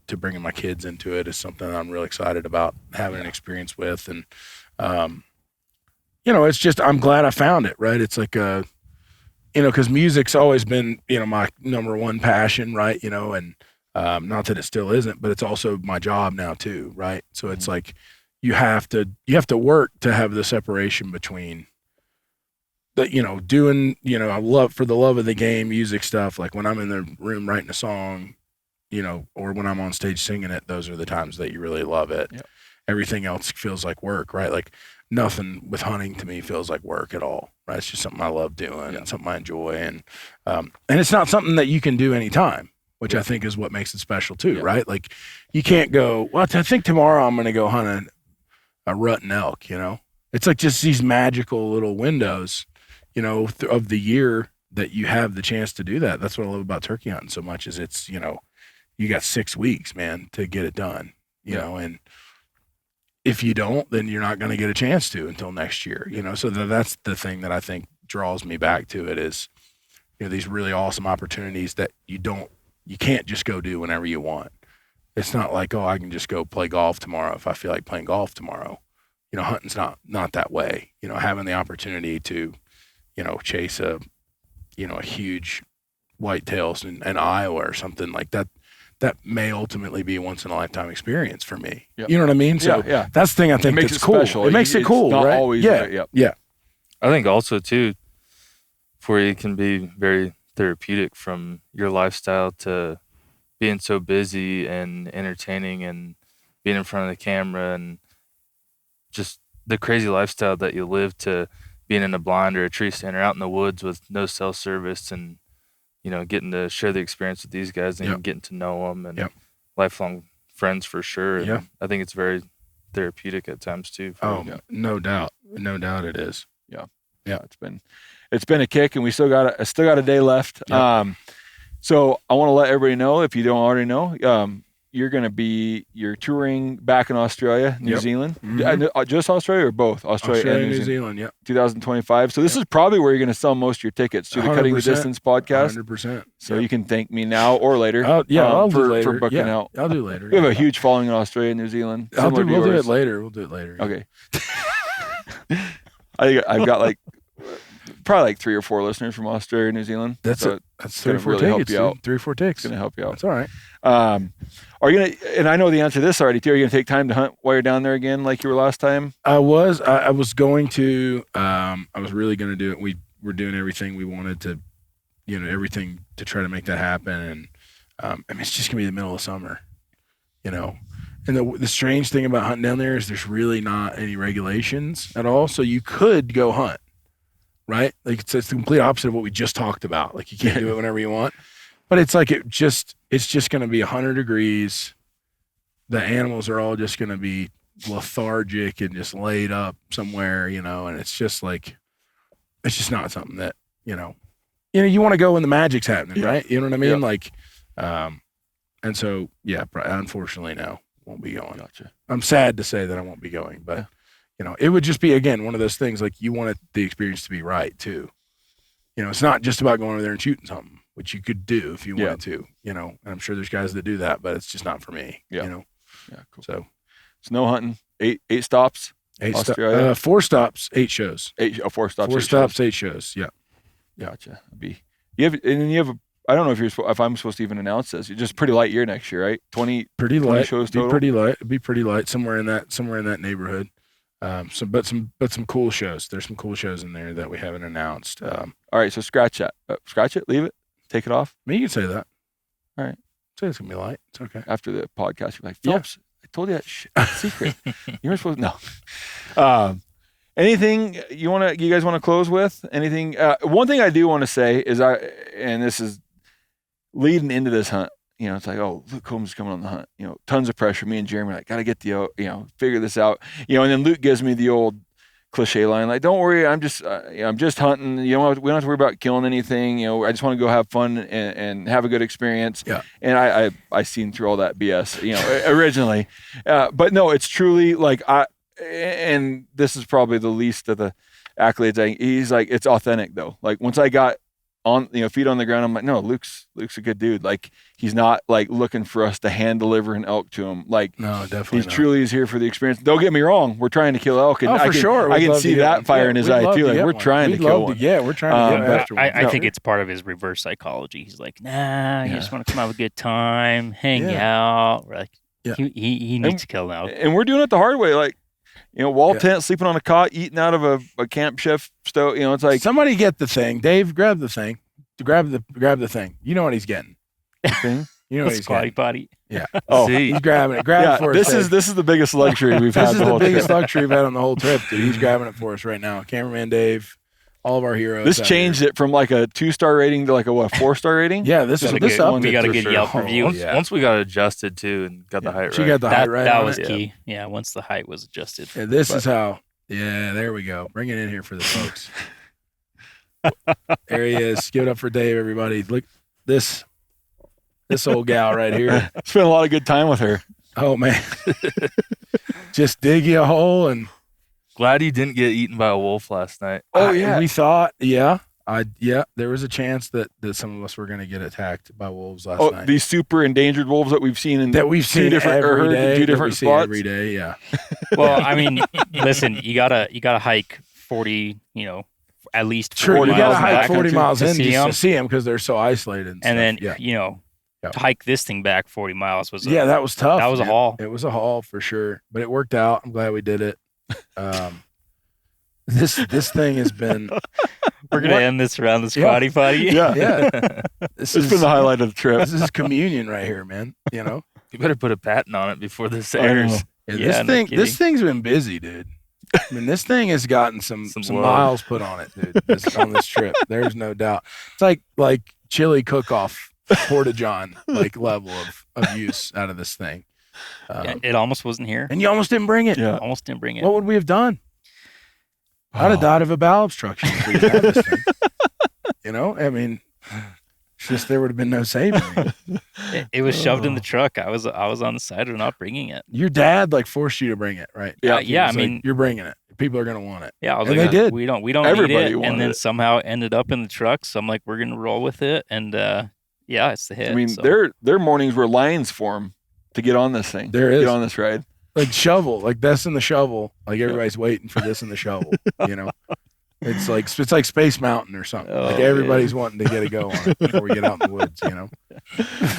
bringing my kids into it is something I'm really excited about having an experience with. And, it's just, I'm glad I found it, right? It's like, cause music's always been, my number one passion, right? And, not that it still isn't, but it's also my job now too. Right. So it's like, you have to work to have the separation between the, doing, for the love of the game, music stuff. Like when I'm in the room writing a song, or when I'm on stage singing it, those are the times that you really love it. Yep. Everything else feels like work, right? Like nothing with hunting to me feels like work at all, right? It's just something I love doing and something I enjoy. And it's not something that you can do anytime, which I think is what makes it special too, right? Like you can't go, well, I think tomorrow I'm going to go hunt a rutting elk, It's like just these magical little windows, of the year that you have the chance to do that. That's what I love about turkey hunting so much is it's, you got 6 weeks, man, to get it done, and if you don't, then you're not going to get a chance to until next year, so that's the thing that I think draws me back to it is, these really awesome opportunities that you can't just go do whenever you want. It's not like, oh, I can just go play golf tomorrow if I feel like playing golf tomorrow. Hunting's not that way. Having the opportunity to, chase a huge whitetails in Iowa or something like that, that may ultimately be a once in a lifetime experience for me. Yep. You know what I mean? So that's the thing I think makes that's it cool. Special. It makes it cool, not right? Always, yeah. Right? Yeah. I think also too, for you, it can be very therapeutic from your lifestyle to being so busy and entertaining and being in front of the camera and just the crazy lifestyle that you live to being in a blind or a tree stand or out in the woods with no cell service and, getting to share the experience with these guys and getting to know them and lifelong friends for sure. And I think it's very therapeutic at times too. No doubt. No doubt it is. Yeah. It's been a kick and we still got a day left. Yep. So I want to let everybody know, if you don't already know, you're touring back in Australia, New Zealand. Mm-hmm. Just Australia or both? Australia and New Zealand, 2025. So this is probably where you're going to sell most of your tickets to the Cutting the Distance podcast. 100%. So you can thank me now or later. I'll do later. For booking out. I'll do later. We have a huge following in Australia and New Zealand. We'll do it later. Okay. I think I've got probably 3 or 4 listeners from Australia and New Zealand. That's 3 or 4 really tickets. 3 or 4 tickets. It's going to help you out. That's all right. Are you going to, and I know the answer to this already too, are you going to take time to hunt while you're down there again like you were last time? I was going to, I was really going to do it. We were doing everything we wanted to, everything to try to make that happen. And it's just going to be the middle of summer, and the strange thing about hunting down there is there's really not any regulations at all. So you could go hunt. Right? Like it's the complete opposite of what we just talked about. Like you can't do it whenever you want, but it's like, it's just going to be 100 degrees. The animals are all just going to be lethargic and just laid up somewhere, and it's just like, it's just not something that, you want to go when the magic's happening, right? You know what I mean? Like, and so, unfortunately no, won't be going. Gotcha. I'm sad to say that I won't be going, but it would just be, again, one of those things like you want the experience to be right too. It's not just about going over there and shooting something, which you could do if you wanted to, and I'm sure there's guys that do that, but it's just not for me, Yeah, cool. So snow hunting, 8 stops, 4 stops, 8 shows. 4 stops, 4 stops, 8 shows. Yeah. Gotcha. You have I don't know if I'm supposed to even announce this. It's just pretty light year next year, right? 20 pretty 20 light. shows Be total. pretty light. It'd be pretty light somewhere in that neighborhood. Some cool shows. There's some cool shows in there that we haven't announced. All right, so scratch that. Scratch it. Leave it. Take it off. I mean, you can say that. All right. Say it's gonna be light. It's okay. After the podcast, you're like, Phelps, I told you that secret. You were supposed to no. Anything you guys want to close with? Anything? One thing I do want to say is and this is leading into this hunt. You know, it's like, oh, Luke Combs is coming on the hunt. You know, tons of pressure. Me and Jeremy are like, gotta get figure this out. You know, and then Luke gives me the old cliche line, like, don't worry, I'm just hunting. You know, we don't have to worry about killing anything. You know, I just want to go have fun and have a good experience. Yeah. And I seen through all that BS, you know, originally. But no, it's truly like and this is probably the least of the accolades. He's like, it's authentic though. Like once I got on, feet on the ground, I'm like, no, Luke's a good dude. Like he's not like looking for us to hand deliver an elk to him. Like no, definitely he truly is here for the experience. Don't get me wrong, we're trying to kill elk, and sure. I can see that fire in his eye too. Like we're trying to kill one. Yeah, we're trying to get after one. I think it's part of his reverse psychology. He's like, nah, you just want to come have a good time, hang out. We're like, he needs to kill an elk, and we're doing it the hard way. Like, wall tent, sleeping on a cot, eating out of a camp chef stove. It's like somebody get the thing. Dave, grab the thing. Grab the thing. You know what he's getting. Thing? You know what he's squatty getting. potty. Yeah. Oh, he's grabbing it. Grab it for us. This is the biggest luxury we've had. This is the biggest luxury we've had on the whole trip, dude. He's grabbing it for us right now. Cameraman Dave, all of our heroes. This changed it from like a 2-star rating to like a 4-star rating. Yeah, this up. We got a good Yelp review. Once we got adjusted too and got the height right. She got the height right. That was key. Yeah, once the height was adjusted. Yeah, this is how. Yeah, there we go. Bring it in here for the folks. There he is. Give it up for Dave, everybody. Look, this old gal right here. Spent a lot of good time with her. Oh man, just dig you a hole and. Glad he didn't get eaten by a wolf last night. Oh yeah, we thought. Yeah, there was a chance that some of us were going to get attacked by wolves last night. These super endangered wolves that we've seen two different spots every day. Yeah. Well, I mean, listen, you gotta hike 40. At least 40 miles. You gotta hike 40 miles in just to see them because they're so isolated. And then to hike this thing back 40 miles was that was tough. That was a haul. It was a haul for sure, but it worked out. I'm glad we did it. This thing has been. We're gonna end this around the squatty potty. Yeah. It's been the highlight of the trip. This is communion right here, man. You better put a patent on it before this airs. This thing's been busy, dude. I mean, this thing has gotten some miles put on it, dude. On this trip, there's no doubt. It's like chili cook-off Porta John level of use out of this thing. It almost wasn't here, and you almost didn't bring it. Yeah, almost didn't bring it. What would we have done? I'd have died of a bowel obstruction if we had this thing. I mean, it's just there would have been no saving me. It was shoved in the truck. I was on the side of not bringing it. Your dad forced you to bring it, right? Yeah. I mean, you're bringing it. People are gonna want it. Yeah, I was and like, they did. We don't Everybody need it, and then it. somehow it ended up in the truck. So I'm like, we're gonna roll with it, and it's the hit. I mean, so. their mornings were lines for them to get on this thing. There is get on this ride. Like shovel, like this and the shovel. Like everybody's waiting for this and the shovel. It's like Space Mountain or something. Like everybody's wanting to get a go on it before we get out in the woods.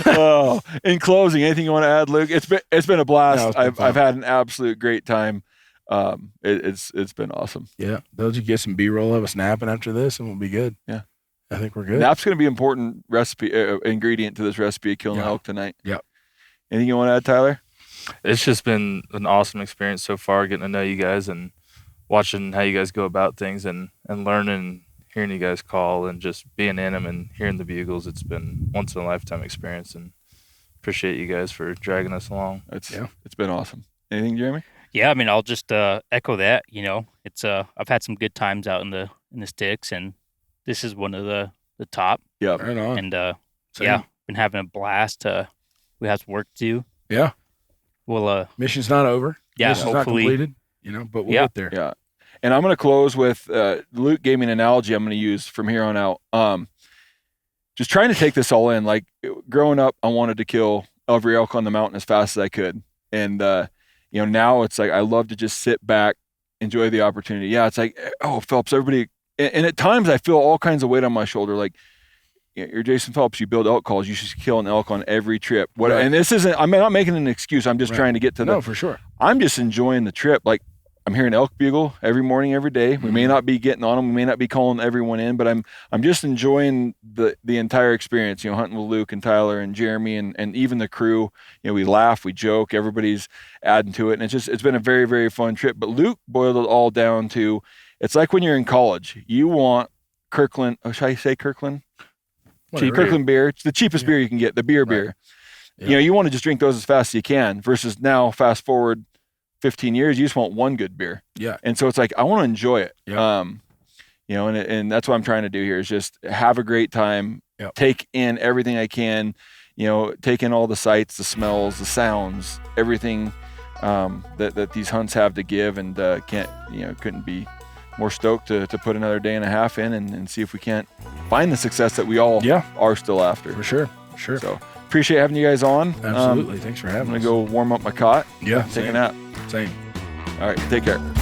Oh, in closing, anything you want to add, Luke? It's been a blast. No, I've had an absolute great time. It's been awesome. Yeah, they'll just get some B-roll of us napping after this, and we'll be good. Yeah, I think we're good. Nap's going to be an important recipe ingredient to this recipe of killing elk tonight. Yep. Anything you want to add, Tyler? It's just been an awesome experience so far, getting to know you guys and watching how you guys go about things and learning, hearing you guys call and just being in them and hearing the bugles. It's been once in a lifetime experience, and appreciate you guys for dragging us along. It's been awesome. Anything, Jeremy? Yeah, I mean, I'll just echo that. It's I've had some good times out in the sticks, and this is one of the top. Yeah, right on. And been having a blast. We have some work to do. Yeah. Well, mission's not over. Yeah, mission's hopefully not completed. But we'll get there. Yeah. And I'm going to close with Luke gave me an analogy I'm going to use from here on out. Just trying to take this all in. Like growing up, I wanted to kill every elk on the mountain as fast as I could. And, now it's like I love to just sit back, enjoy the opportunity. Yeah, it's like, oh, Phelps, everybody. And at times I feel all kinds of weight on my shoulder. Like, you're Jason Phelps, you build elk calls, you should kill an elk on every trip. And this isn't, I'm not making an excuse. I'm just trying to get to No, for sure. I'm just enjoying the trip. Like, I'm hearing elk bugle every morning, every day. We may not be getting on them. We may not be calling everyone in, but I'm just enjoying the entire experience, hunting with Luke and Tyler and Jeremy and even the crew. We laugh, we joke, everybody's adding to it. And it's been a very, very fun trip. But Luke boiled it all down to, it's like when you're in college, you want Kirkland. Oh, should I say Kirkland? Kirkland beer. It's the cheapest beer you can get, the beer. Yeah. You want to just drink those as fast as you can versus now, fast forward 15 years, you just want one good beer. Yeah. And so it's like, I want to enjoy it. Yeah. And that's what I'm trying to do here is just have a great time, take in everything I can, take in all the sights, the smells, the sounds, everything that these hunts have to give, and couldn't be more stoked to put another day and a half in and see if we can't find the success that we all are still after. For sure. So appreciate having you guys on. Absolutely. Thanks for having us. I'm going to go warm up my cot. Yeah. Take a nap. Same. All right. Take care.